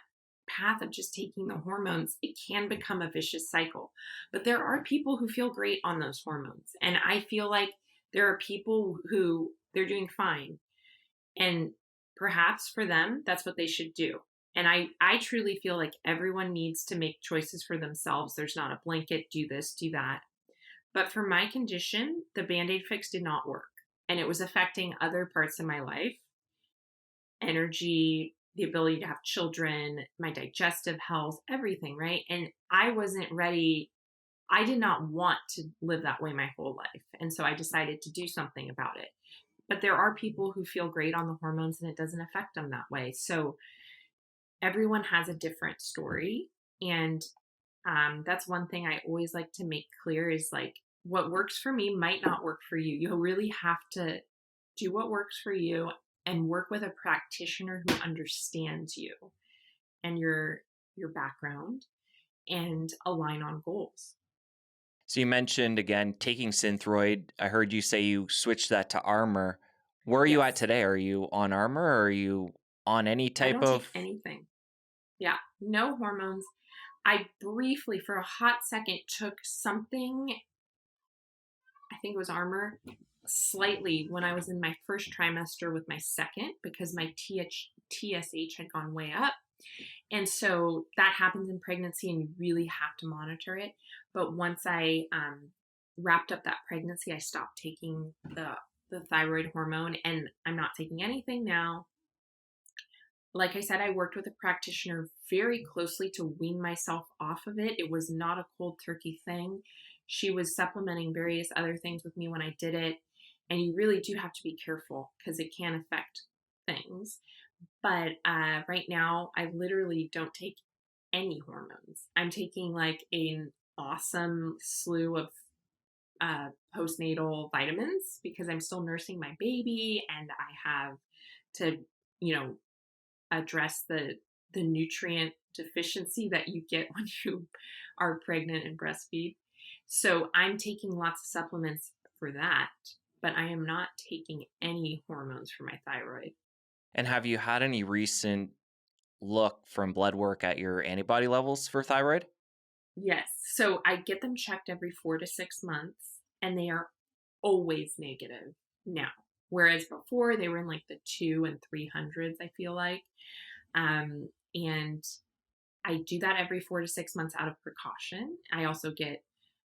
path of just taking the hormones, it can become a vicious cycle. But there are people who feel great on those hormones. And I feel like there are people who they're doing fine. And perhaps for them, that's what they should do. And I truly feel like everyone needs to make choices for themselves. There's not a blanket, do this, do that. But for my condition, the Band-Aid fix did not work. And it was affecting other parts of my life, energy, the ability to have children, my digestive health, everything, right? And I wasn't ready. I did not want to live that way my whole life. And so I decided to do something about it. But there are people who feel great on the hormones and it doesn't affect them that way. So everyone has a different story. And that's one thing I always like to make clear is like what works for me might not work for you. You really have to do what works for you and work with a practitioner who understands you and your background and align on goals. So you mentioned again taking Synthroid. I heard you say you switched that to Armour. Where are you at Yes. today? Are you on Armour or are you on any I type don't take of? anything. Yeah, no hormones. I briefly, for a hot second, took something, I think it was Armour, slightly when I was in my first trimester with my second because my TSH had gone way up. And so that happens in pregnancy and you really have to monitor it. But once I wrapped up that pregnancy, I stopped taking the thyroid hormone and I'm not taking anything now. Like I said, I worked with a practitioner very closely to wean myself off of it. It was not a cold turkey thing. She was supplementing various other things with me when I did it. And you really do have to be careful because it can affect things. But right now, I literally don't take any hormones. I'm taking like an awesome slew of postnatal vitamins because I'm still nursing my baby and I have to, you know, address the nutrient deficiency that you get when you are pregnant and breastfeed. So I'm taking lots of supplements for that, but I am not taking any hormones for my thyroid. And have you had any recent look from blood work at your antibody levels for thyroid? Yes. So I get them checked every 4 to 6 months and they are always negative now. Whereas before they were in like the 200s and 300s, I feel like. And I do that every 4 to 6 months out of precaution. I also get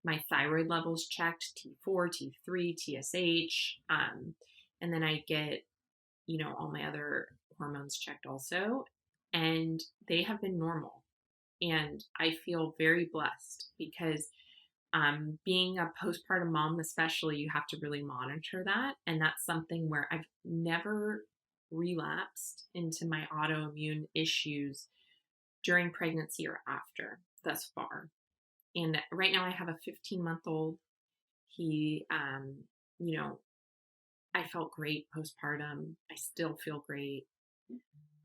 my thyroid levels checked, T4, T3, TSH. And then I get, all my other hormones checked also. And they have been normal. And I feel very blessed because being a postpartum mom, especially, you have to really monitor that. And that's something where I've never relapsed into my autoimmune issues during pregnancy or after thus far. And right now I have a 15-month-old. He, you know, I felt great postpartum. I still feel great.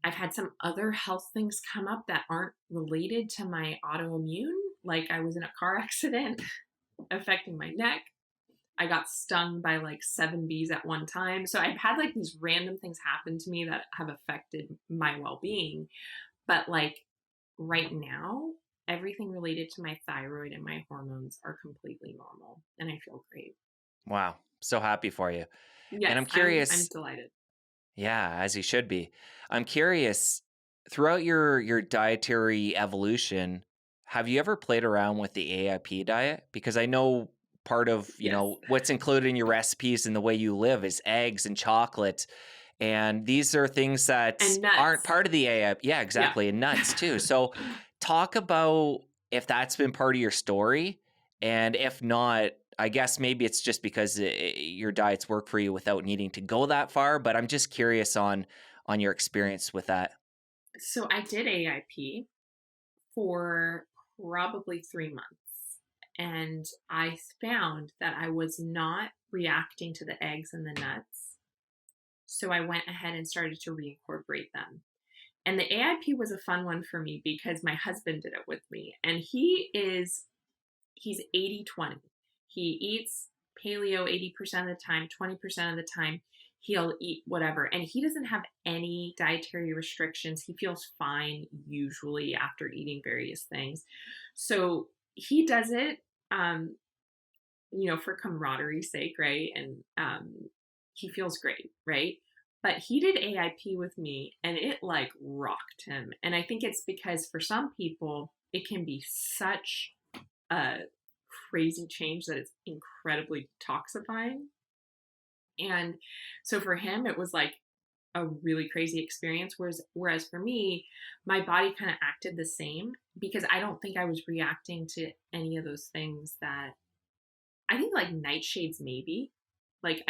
I've had some other health things come up that aren't related to my autoimmune. Like I was in a car accident affecting my neck. I got stung by like 7 bees at one time. So I've had like these random things happen to me that have affected my well being. But like right now, everything related to my thyroid and my hormones are completely normal and I feel great. Wow. So happy for you. And Yes, I'm I'm curious, delighted. yeah, as you should be. I'm curious, throughout your dietary evolution, have you ever played around with the AIP diet? Because I know part of, Yes. what's included in your recipes and the way you live is eggs and chocolate. And these are things that And aren't nuts. part of the AIP. Yeah, Yeah. exactly. And nuts too. So talk about if that's been part of your story. And if not, I guess maybe it's just because your diets work for you without needing to go that far. But I'm just curious on your experience with that. So I did AIP for probably 3 months. And I found that I was not reacting to the eggs and the nuts. So I went ahead and started to reincorporate them. And the AIP was a fun one for me because my husband did it with me. And he's 80/20. He eats paleo 80% of the time, 20% of the time he'll eat whatever. And he doesn't have any dietary restrictions. He feels fine usually after eating various things. So he does it for camaraderie's sake, right? And he feels great, right? But he did AIP with me and it like rocked him. And I think it's because for some people, it can be such a crazy change that it's incredibly detoxifying. And so for him, it was like a really crazy experience. Whereas for me, my body kind of acted the same because I don't think I was reacting to any of those things that I think like nightshades maybe. Like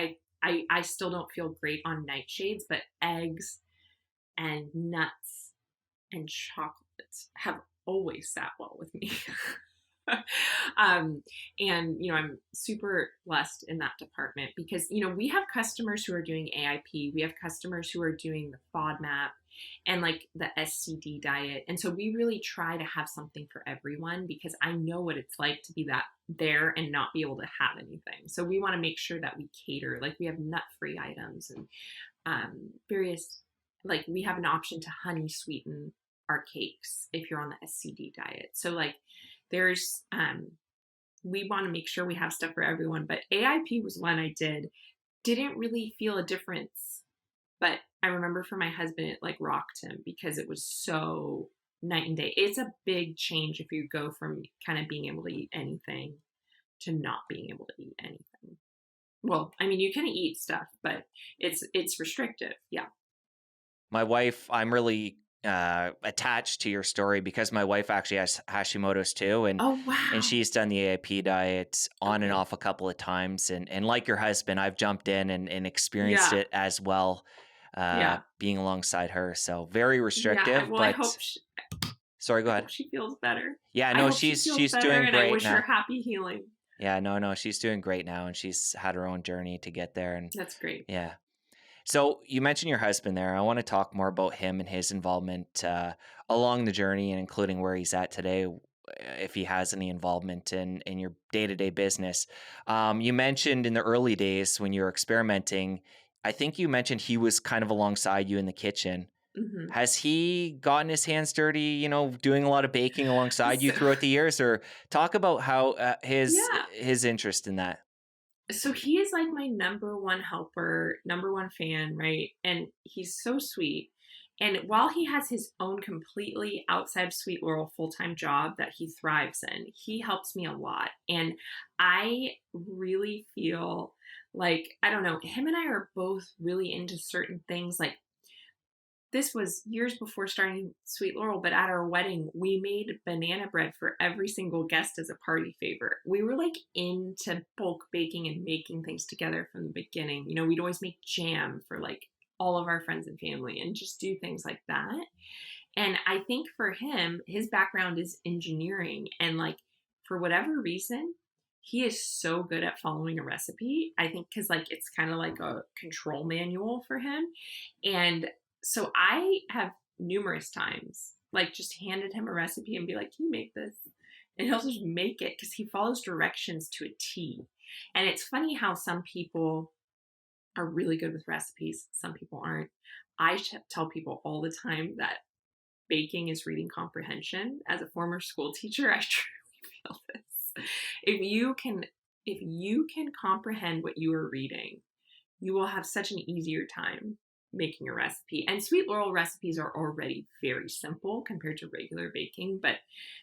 I still don't feel great on nightshades, but eggs and nuts and chocolates have always sat well with me. um, and I'm super blessed in that department because we have customers who are doing AIP, we have customers who are doing the FODMAP and like the SCD diet, and so we really try to have something for everyone because I know what it's like to be that there and not be able to have anything. So we want to make sure that we cater, like we have nut-free items and various, like we have an option to honey sweeten our cakes if you're on the SCD diet. So like there's we want to make sure we have stuff for everyone, but AIP was one I did didn't really feel a difference. But I remember for my husband, it like rocked him because it was so night and day. It's a big change if you go from kind of being able to eat anything to not being able to eat anything. Well, I mean, you can eat stuff, but it's restrictive. Yeah. My wife, I'm really attached to your story because my wife actually has Hashimoto's too, Oh and wow. she's done the AIP diet on and Okay. off a couple of times, and like your husband, I've jumped in and experienced Yeah. it as well, Yeah. being alongside her. So very Yeah. restrictive, Well, but sorry, go I ahead. hope she feels better. Yeah, I no, hope she feels she's better, doing and I great wish her now. happy healing. Yeah, no, she's doing great now, and she's had her own journey to get there, and That's great. yeah. So you mentioned your husband there. I want to talk more about him and his involvement along the journey, and including where he's at today, if he has any involvement in your day to day business. You mentioned in the early days when you were experimenting, I think you mentioned he was kind of alongside you in the kitchen. Hmm. Has he gotten his hands dirty, doing a lot of baking alongside you So, throughout the years, or talk about how yeah. his interest in that? So he is like my number one helper, number one fan, right? And he's so sweet. And while he has his own completely outside of Sweet Laurel full time job that he thrives in, he helps me a lot. And I really feel like, I don't know, him and I are both really into certain things. Like, this was years before starting Sweet Laurel, but at our wedding, we made banana bread for every single guest as a party favor. We were like into bulk baking and making things together from the beginning. You know, we'd always make jam for like all of our friends and family and just do things like that. And I think for him, his background is engineering. And like, for whatever reason, he is so good at following a recipe. I think because like it's kind of like a control manual for him. And so I have numerous times like just handed him a recipe and be like, "Can you make this?" And he'll just make it because he follows directions to a T. And it's funny how some people are really good with recipes, some people aren't. I tell people all the time that baking is reading comprehension. As a former school teacher, I truly feel this. If you can if you can comprehend what you are reading, you will have such an easier time making a recipe. And Sweet Laurel recipes are already very simple compared to regular baking, but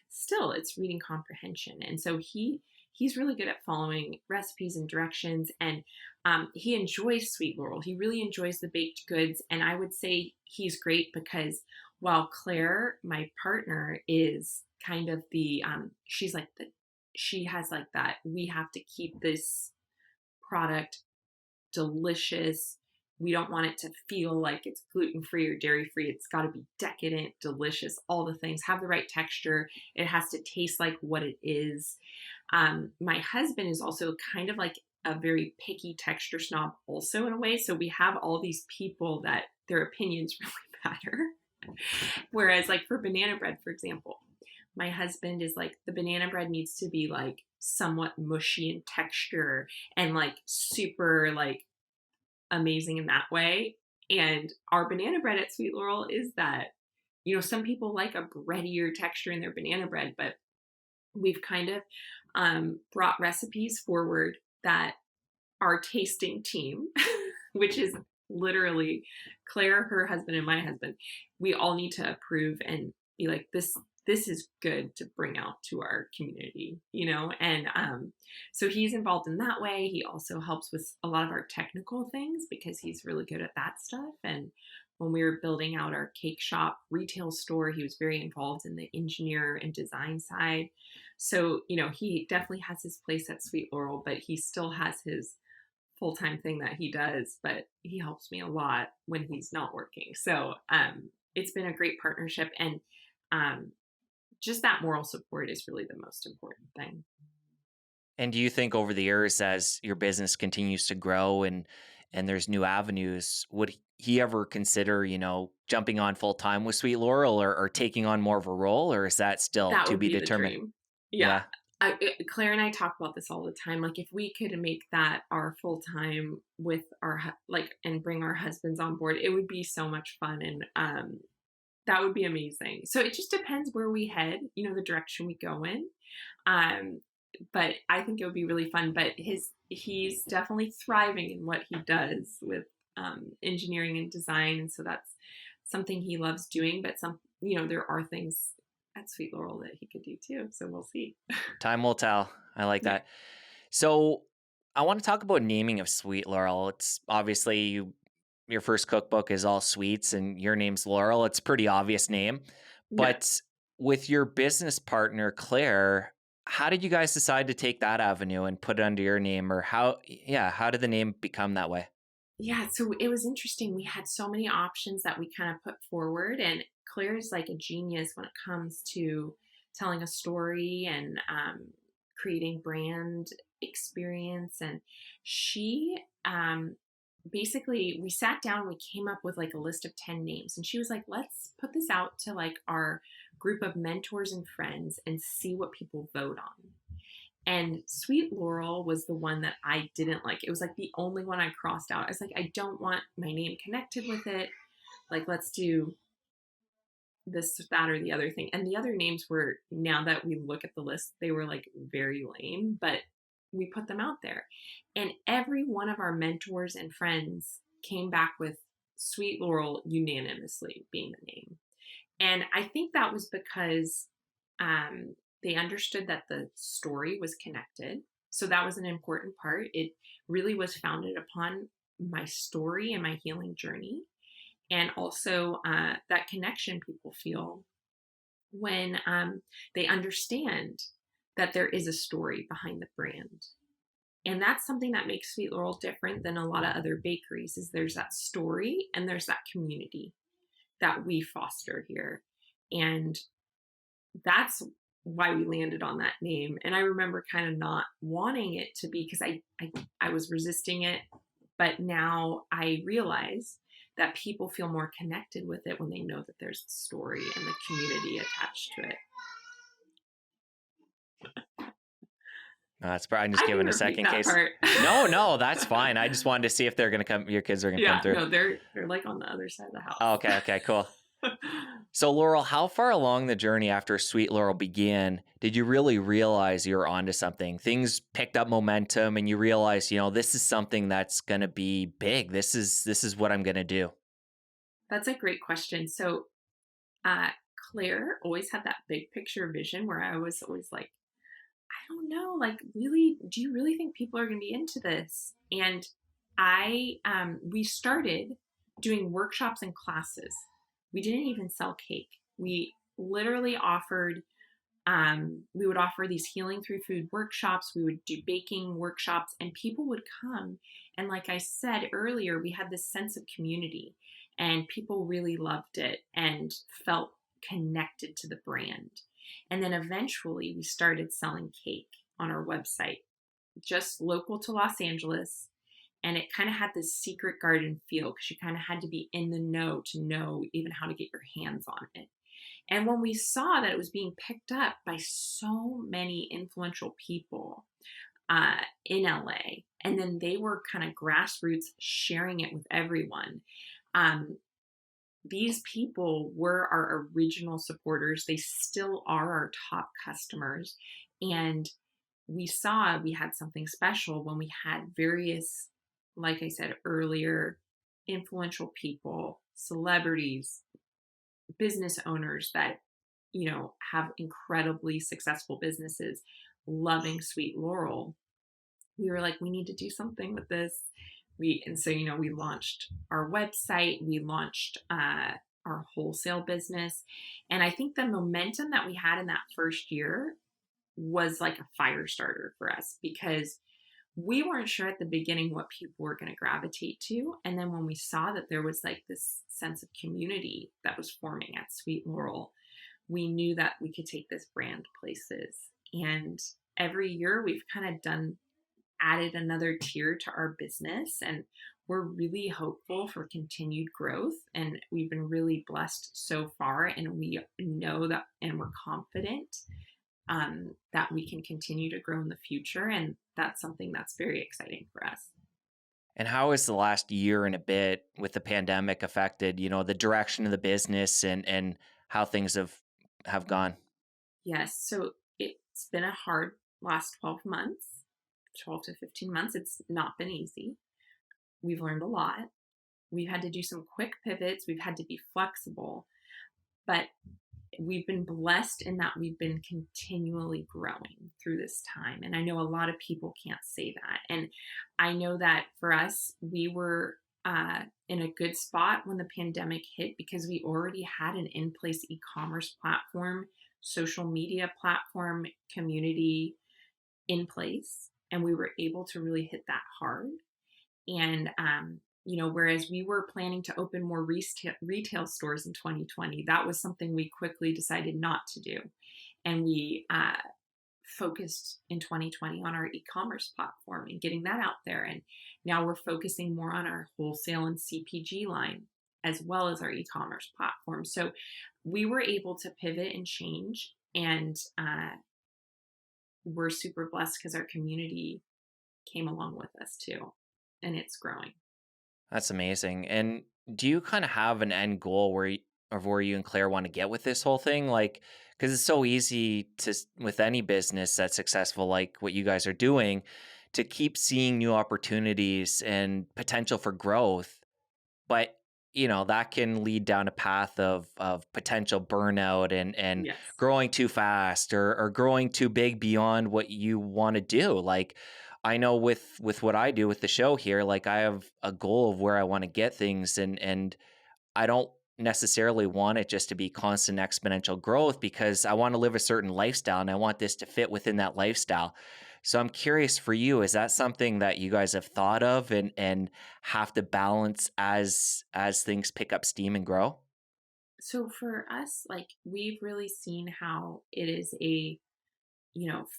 still it's reading comprehension. And so he's really good at following recipes and directions, and he enjoys Sweet Laurel. He really enjoys the baked goods, and I would say he's great because while Claire, my partner, is kind of the she's like the she has like that we have to keep this product delicious. We don't want it to feel like it's gluten free or dairy free. It's got to be decadent, delicious, all the things, have the right texture. It has to taste like what it is. My husband is also kind of like a very picky texture snob, also in a way. So we have all these people that their opinions really matter. Whereas, like for banana bread, for example, my husband is like, the banana bread needs to be like somewhat mushy in texture and like super like amazing in that way. And our banana bread at Sweet Laurel is that, some people like a breadier texture in their banana bread, but we've kind of brought recipes forward that our tasting team, which is literally Claire, her husband, and my husband, we all need to approve and be like, this is good to bring out to our community. And so he's involved in that way. He also helps with a lot of our technical things because he's really good at that stuff. And when we were building out our cake shop retail store, he was very involved in the engineer and design side. So, he definitely has his place at Sweet Laurel, but he still has his full-time thing that he does, but he helps me a lot when he's not working. So it's been a great partnership, and um, just that moral support is really the most important thing. And do you think over the years, as your business continues to grow and there's new avenues, would he ever consider, jumping on full time with Sweet Laurel, or taking on more of a role, or is that still That to would be be the determined? dream. Yeah. Yeah. Claire and I talk about this all the time. Like, if we could make that our full time with and bring our husbands on board, it would be so much fun. And that would be amazing. So it just depends where we head, the direction we go in. Um, but I think it would be really fun. But he's definitely thriving in what he does with engineering and design, and so that's something he loves doing. But there are things at Sweet Laurel that he could do too. So we'll see. Time will tell. I like Yeah, that. So I want to talk about naming of Sweet Laurel. It's obviously your first cookbook is all sweets and your name's Laurel. It's a pretty obvious name. yeah. But with your business partner, Claire, how did you guys decide to take that avenue and put it under your name? Or how did the name become that way? Yeah, so it was interesting. We had so many options that we kind of put forward, and Claire is like a genius when it comes to telling a story and creating brand experience. And she basically, we sat down and we came up with like a list of 10 names. And she was like, let's put this out to like our group of mentors and friends and see what people vote on. And Sweet Laurel was the one that I didn't like. It was like the only one I crossed out. I was like, I don't want my name connected with it. Like, let's do this, that, or the other thing. And the other names were, now that we look at the list, they were like very lame, but we put them out there. And every one of our mentors and friends came back with Sweet Laurel unanimously being the name. And I think that was because they understood that the story was connected. So that was an important part. It really was founded upon my story and my healing journey. And also that connection people feel when they understand that there is a story behind the brand. And that's something that makes Sweet Laurel different than a lot of other bakeries is there's that story and there's that community that we foster here. And that's why we landed on that name. And I remember kind of not wanting it to be because I was resisting it. But now I realize that people feel more connected with it when they know that there's a story and the community attached to it. That's probably I'm just I can giving a repeat second that case. part. No, no, that's fine. I just wanted to see if they're gonna come. Your kids are gonna come Yeah, through. no, they're like on the other side of the Oh, house. okay, cool. So, Laurel, how far along the journey after Sweet Laurel began did you really realize you were onto something? Things picked up momentum, and you realized, this is something that's going to be big. This is what I'm going to do. That's a great question. So uh, Claire always had that big picture vision where I was always like, I don't know, like, really, do you really think people are going to be into this? And we started doing workshops and classes. We didn't even sell cake. We literally we would offer these healing through food workshops. We would do baking workshops, and people would come. And like I said earlier, we had this sense of community, and people really loved it and felt connected to the brand. And then eventually we started selling cake on our website, just local to Los Angeles. And it kind of had this secret garden feel because you kind of had to be in the know to know even how to get your hands on it. And when we saw that it was being picked up by so many influential people in LA, and then they were kind of grassroots sharing it with everyone, um, these people were our original supporters. They still are our top customers. And we saw we had something special when we had various, like I said earlier, influential people, celebrities, business owners that, have incredibly successful businesses loving Sweet Laurel. We were like, we need to do something with this. We launched our website, we launched our wholesale business. And I think the momentum that we had in that first year was like a fire starter for us because we weren't sure at the beginning what people were going to gravitate to. And then when we saw that there was like this sense of community that was forming at Sweet Laurel, we knew that we could take this brand places. And every year we've kind of added another tier to our business, and we're really hopeful for continued growth, and we've been really blessed so far, and we know that, and we're confident that we can continue to grow in the future, and that's something that's very exciting for us. And how has the last year and a bit with the pandemic affected, the direction of the business and how things have gone? Yes, so it's been a hard last 12 months 12 to 15 months. It's not been easy. We've learned a lot. We've had to do some quick pivots. We've had to be flexible, but we've been blessed in that we've been continually growing through this time. And I know a lot of people can't say that. And I know that for us, we were in a good spot when the pandemic hit because we already had an in place e commerce platform, social media platform, community in place. And we were able to really hit that hard. And, whereas we were planning to open more retail stores in 2020, that was something we quickly decided not to do. And we focused in 2020 on our e-commerce platform and getting that out there. And now we're focusing more on our wholesale and CPG line as well as our e-commerce platform. So we were able to pivot and change. And we're super blessed because our community came along with us too. And it's growing. That's amazing. And do you kind of have an end goal of where you and Claire want to get with this whole thing? Like, because it's so easy with any business that's successful, like what you guys are doing, to keep seeing new opportunities and potential for growth. But that can lead down a path of potential burnout and Yes. growing too fast or growing too big beyond what you want to do. Like, I know with what I do with the show here, like I have a goal of where I want to get things, and I don't necessarily want it just to be constant exponential growth because I want to live a certain lifestyle and I want this to fit within that lifestyle. So I'm curious for you, is that something that you guys have thought of and have to balance as things pick up steam and grow? So for us, like we've really seen how it is a,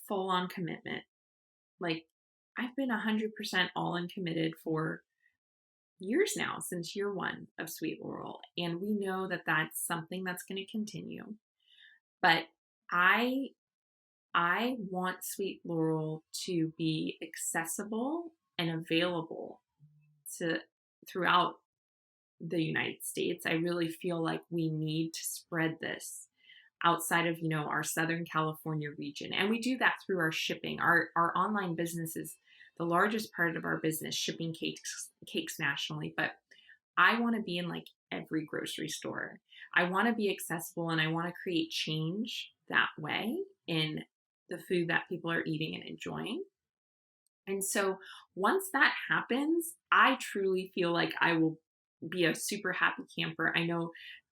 full on commitment. Like I've been 100% all in committed for years now, since year one of Sweet Laurel. And we know that that's something that's going to continue. But I I want Sweet Laurel to be accessible and available to throughout the United States. I really feel like we need to spread this outside of, our Southern California region. And we do that through our shipping. Our online business is the largest part of our business, shipping cakes nationally, but I want to be in like every grocery store. I want to be accessible and I want to create change that way in the food that people are eating and enjoying. And so once that happens, I truly feel like I will be a super happy camper. I know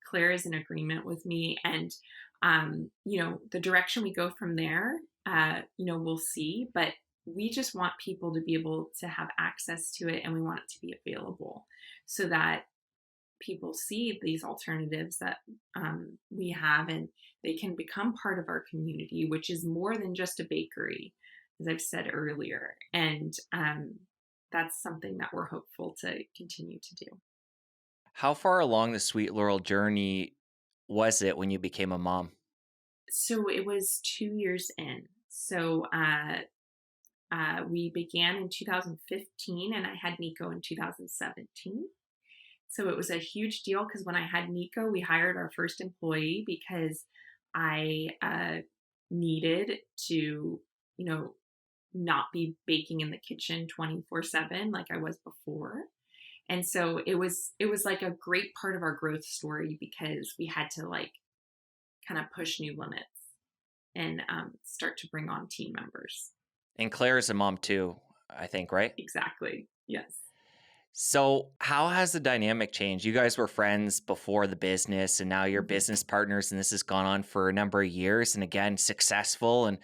Claire is in agreement with me, and the direction we go from there, we'll see. But we just want people to be able to have access to it, and we want it to be available so that people see these alternatives that we have, and they can become part of our community, which is more than just a bakery, as I've said earlier. And that's something that we're hopeful to continue to do. How far along the Sweet Laurel journey was it when you became a mom? So it was 2 years in. So we began in 2015, and I had Nico in 2017. So it was a huge deal because when I had Nico, we hired our first employee because I needed to, not be baking in the kitchen 24/7 like I was before. And so it was like a great part of our growth story because we had to like kind of push new limits and start to bring on team members. And Claire is a mom too, I think, right? Exactly. Yes. So, how has the dynamic changed? You guys were friends before the business, and now you're Mhm. business partners, and this has gone on for a number of years, and again, successful. And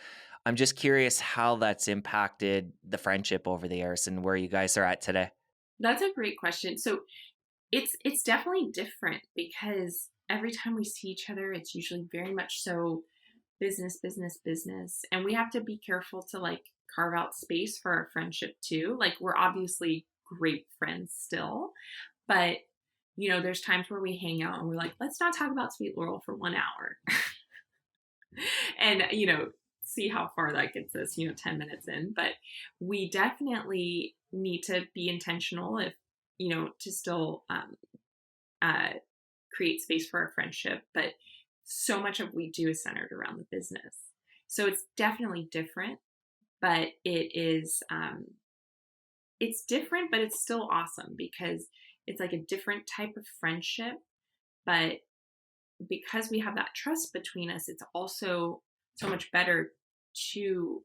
I'm just curious how that's impacted the friendship over the years and where you guys are at today. That's a great question. So it's definitely different because every time we see each other, it's usually very much so business, business, business. And we have to be careful to like carve out space for our friendship too. Like we're obviously great friends still, but there's times where we hang out and we're like, let's not talk about Sweet Laurel for 1 hour. And see how far that gets us, 10 minutes in. But we definitely need to be intentional if, to still uh, create space for our friendship. But so much of what we do is centered around the business. So it's definitely different. but it's different, but it's still awesome because it's like a different type of friendship. But because we have that trust between us, it's also so much better to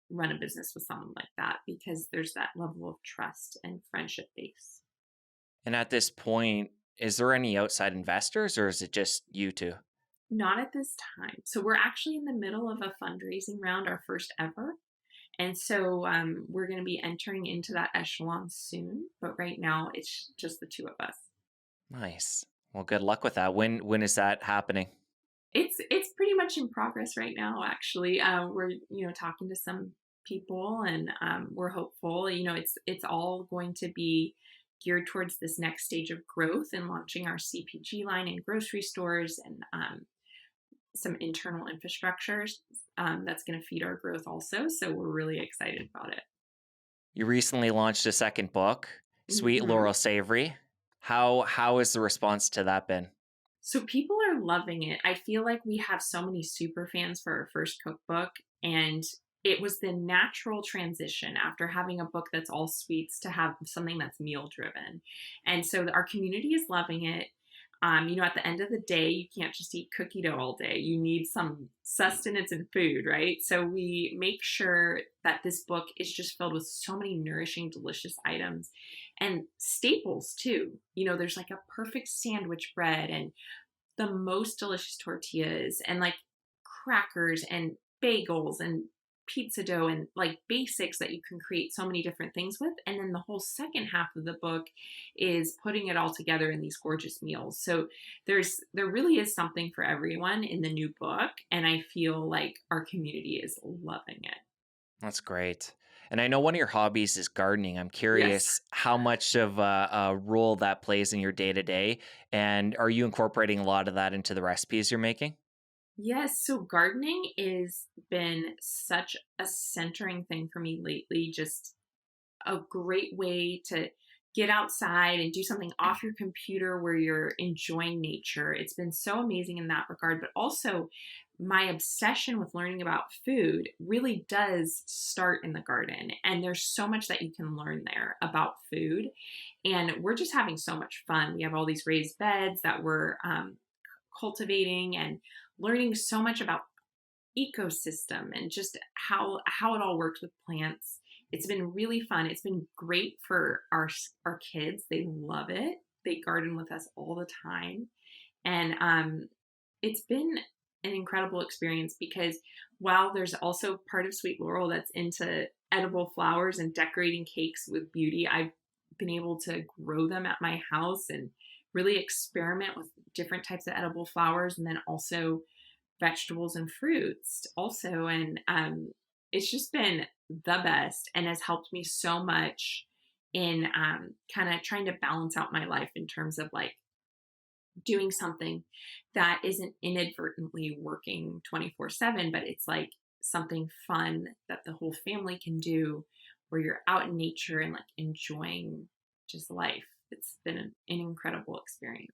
run a business with someone like that because there's that level of trust and friendship base. And at this point, is there any outside investors or is it just you two? Not at this time. So we're actually in the middle of a fundraising round, our first ever. And so we're going to be entering into that echelon soon. But right now, it's just the two of us. Nice. Well, good luck with that. When is that happening? It's pretty much in progress right now. Actually, we're talking to some people, and we're hopeful. It's all going to be geared towards this next stage of growth and launching our CPG line in grocery stores and some internal infrastructures that's going to feed our growth also. So we're really excited about it. You recently launched a second book, Sweet Mhm. Laurel Savory. How has the response to that been? So people are loving it. I feel like we have so many super fans for our first cookbook, and it was the natural transition after having a book that's all sweets to have something that's meal driven. And so our community is loving it. At the end of the day, you can't just eat cookie dough all day. You need some sustenance and food, right? So we make sure that this book is just filled with so many nourishing, delicious items and staples too. There's like a perfect sandwich bread and the most delicious tortillas and like crackers and bagels and pizza dough and like basics that you can create so many different things with. And then the whole second half of the book is putting it all together in these gorgeous meals. So there really is something for everyone in the new book. And I feel like our community is loving it. That's great. And I know one of your hobbies is gardening. I'm Yes. curious how much of a role that plays in your day to day. And are you incorporating a lot of that into the recipes you're making? Yes, so gardening is been such a centering thing for me lately, just a great way to get outside and do something off your computer where you're enjoying nature. It's been so amazing in that regard, but also my obsession with learning about food really does start in the garden. And there's so much that you can learn there about food. And we're just having so much fun. We have all these raised beds that we're cultivating and learning so much about ecosystem and just how it all works with plants. It's been really fun. It's been great for our kids. They love it. They garden with us all the time, and it's been an incredible experience because while there's also part of Sweet Laurel that's into edible flowers and decorating cakes with beauty, I've been able to grow them at my house and really experiment with different types of edible flowers and then also vegetables and fruits also. And it's just been the best and has helped me so much in kind of trying to balance out my life in terms of like doing something that isn't inadvertently working 24/7, but it's like something fun that the whole family can do where you're out in nature and like enjoying just life. It's been an incredible experience.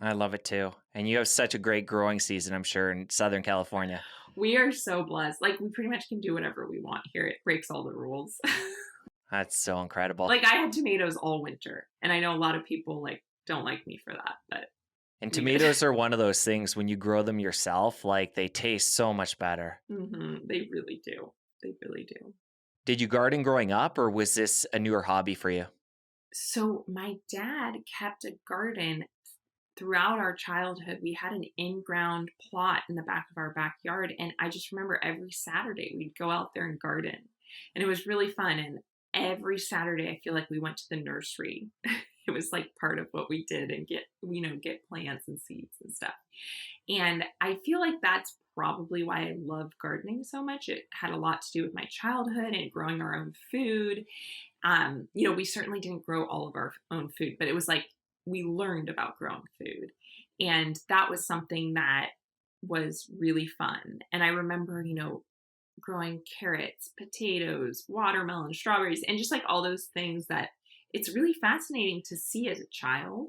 I love it too. And you have such a great growing season, I'm sure, in Southern California. We are so blessed. Like we pretty much can do whatever we want here. It breaks all the rules. That's so incredible. Like I had tomatoes all winter, and I know a lot of people like don't like me for that, but And we did. tomatoes are one of those things when you grow them yourself, like they taste so much better. They really do. They really do. Did you garden growing up or was this a newer hobby for you? So my dad kept a garden throughout our childhood. We had an in-ground plot in the back of our backyard, and I just remember every Saturday we'd go out there and garden, and it was really fun. And every Saturday, I feel like we went to the nursery. It was like part of what we did and get plants and seeds and stuff. And I feel like that's probably why I love gardening so much. It had a lot to do with my childhood and growing our own food. We certainly didn't grow all of our own food, but it was like we learned about growing food. And that was something that was really fun. And I remember, growing carrots, potatoes, watermelon, strawberries, and just like all those things that it's really fascinating to see as a child.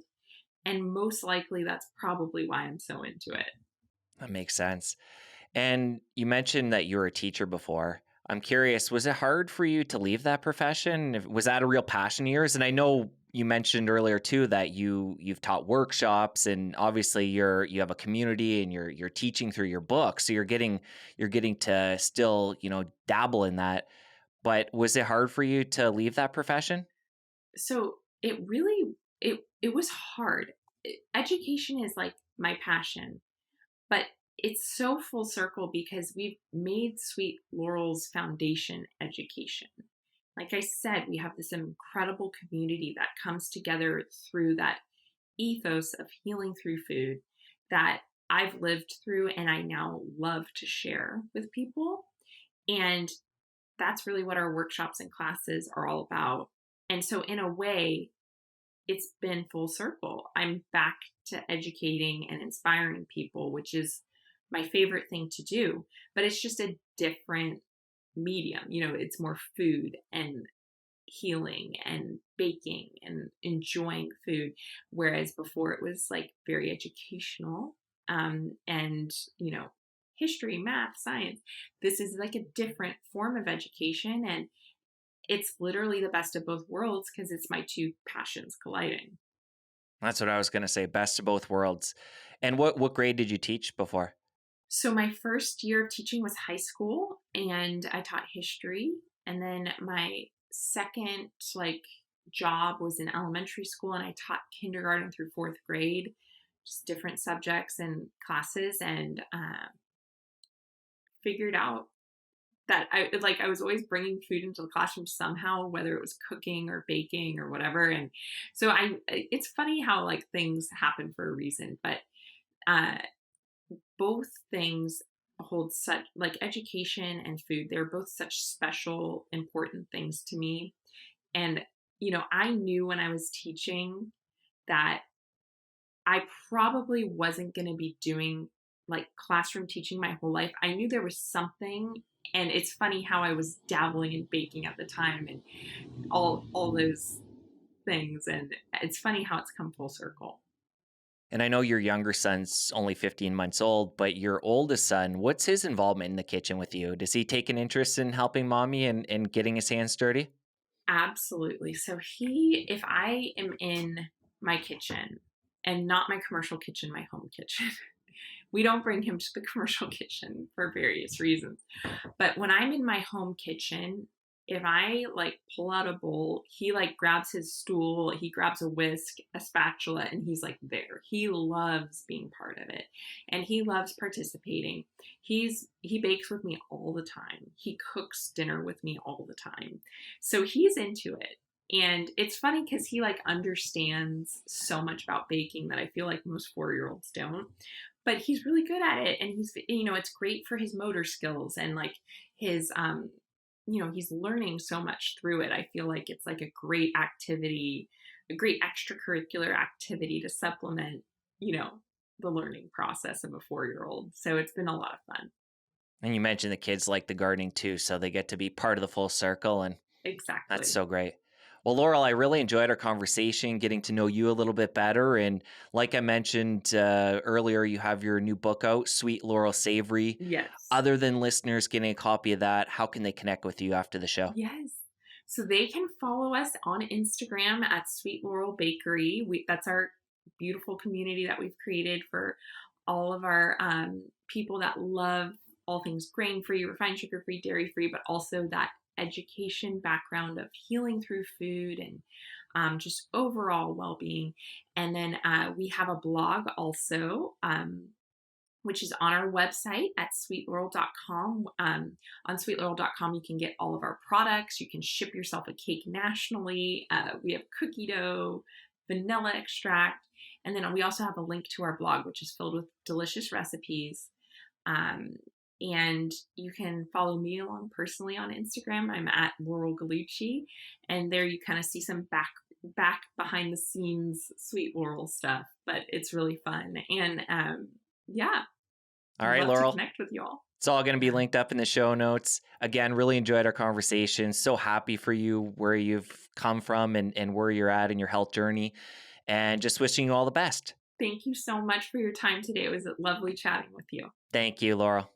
And most likely that's probably why I'm so into it. That makes sense. And you mentioned that you were a teacher before. I'm curious, was it hard for you to leave that profession? Was that a real passion of yours? And I know you mentioned earlier too that you've taught workshops, and obviously you have a community and you're teaching through your book. So you're getting to still, dabble in that. But was it hard for you to leave that profession? So it really it was hard. Education is like my passion, but it's so full circle because we've made Sweet Laurel's foundation education. Like I said, we have this incredible community that comes together through that ethos of healing through food that I've lived through and I now love to share with people. And that's really what our workshops and classes are all about. And so, in a way, it's been full circle. I'm back to educating and inspiring people, which is my favorite thing to do. But it's just a different medium. It's more food and healing and baking and enjoying food. Whereas before it was like very educational and, history, math, science. This is like a different form of education. And it's literally the best of both worlds because it's my two passions colliding. That's what I was going to say. Best of both worlds. And what grade did you teach before? So my first year of teaching was high school and I taught history. And then my second job was in elementary school and I taught kindergarten through fourth grade, just different subjects and classes and figured out that I was always bringing food into the classroom somehow, whether it was cooking or baking or whatever. And so it's funny how like things happen for a reason, but uh, both things hold such like education and food. They're both such special, important things to me. And I knew when I was teaching that I probably wasn't going to be doing like classroom teaching my whole life. I knew there was something, and it's funny how I was dabbling in baking at the time and all those things, and it's funny how it's come full circle. And I know your younger son's only 15 months old, but your oldest son, what's his involvement in the kitchen with you? Does he take an interest in helping mommy and getting his hands dirty? Absolutely. So if I am in my kitchen and not my commercial kitchen, my home kitchen, we don't bring him to the commercial kitchen for various reasons. But when I'm in my home kitchen, if I like pull out a bowl, he like grabs his stool, he grabs a whisk, a spatula, and he's like there. He loves being part of it and he loves participating. He bakes with me all the time. He cooks dinner with me all the time. So he's into it. And it's funny because he like understands so much about baking that I feel like most 4-year-olds don't, but he's really good at it and it's great for his motor skills and like his he's learning so much through it. I feel like it's like a great activity, a great extracurricular activity to supplement you know the learning process of a 4-year-old, so it's been a lot of fun. And you mentioned the kids like the gardening too, so they get to be part of the full circle, and that's Exactly. so great. Well, Laurel, I really enjoyed our conversation, getting to know you a little bit better. And like I mentioned earlier, you have your new book out, Sweet Laurel Savory. Yes. Other than listeners getting a copy of that, how can they connect with you after the show? Yes. So they can follow us on Instagram at Sweet Laurel Bakery. That's our beautiful community that we've created for all of our people that love all things grain free, refined sugar free, dairy free, but also that education background of healing through food and just overall well being. And then we have a blog also. Which is on our website at sweetlaurel.com. On sweetlaurel.com, you can get all of our products. You can ship yourself a cake nationally. We have cookie dough, vanilla extract, and then we also have a link to our blog, which is filled with delicious recipes. Um, and you can follow me along personally on Instagram. I'm at Laurel Gallucci, and there you kind of see some back behind the scenes Sweet Laurel stuff. But it's really fun, and yeah, All right, love to Laurel. connect with you all. It's all going to be linked up in the show notes. Again, really enjoyed our conversation. So happy for you where you've come from and where you're at in your health journey. And just wishing you all the best. Thank you so much for your time today. It was lovely chatting with you. Thank you, Laurel.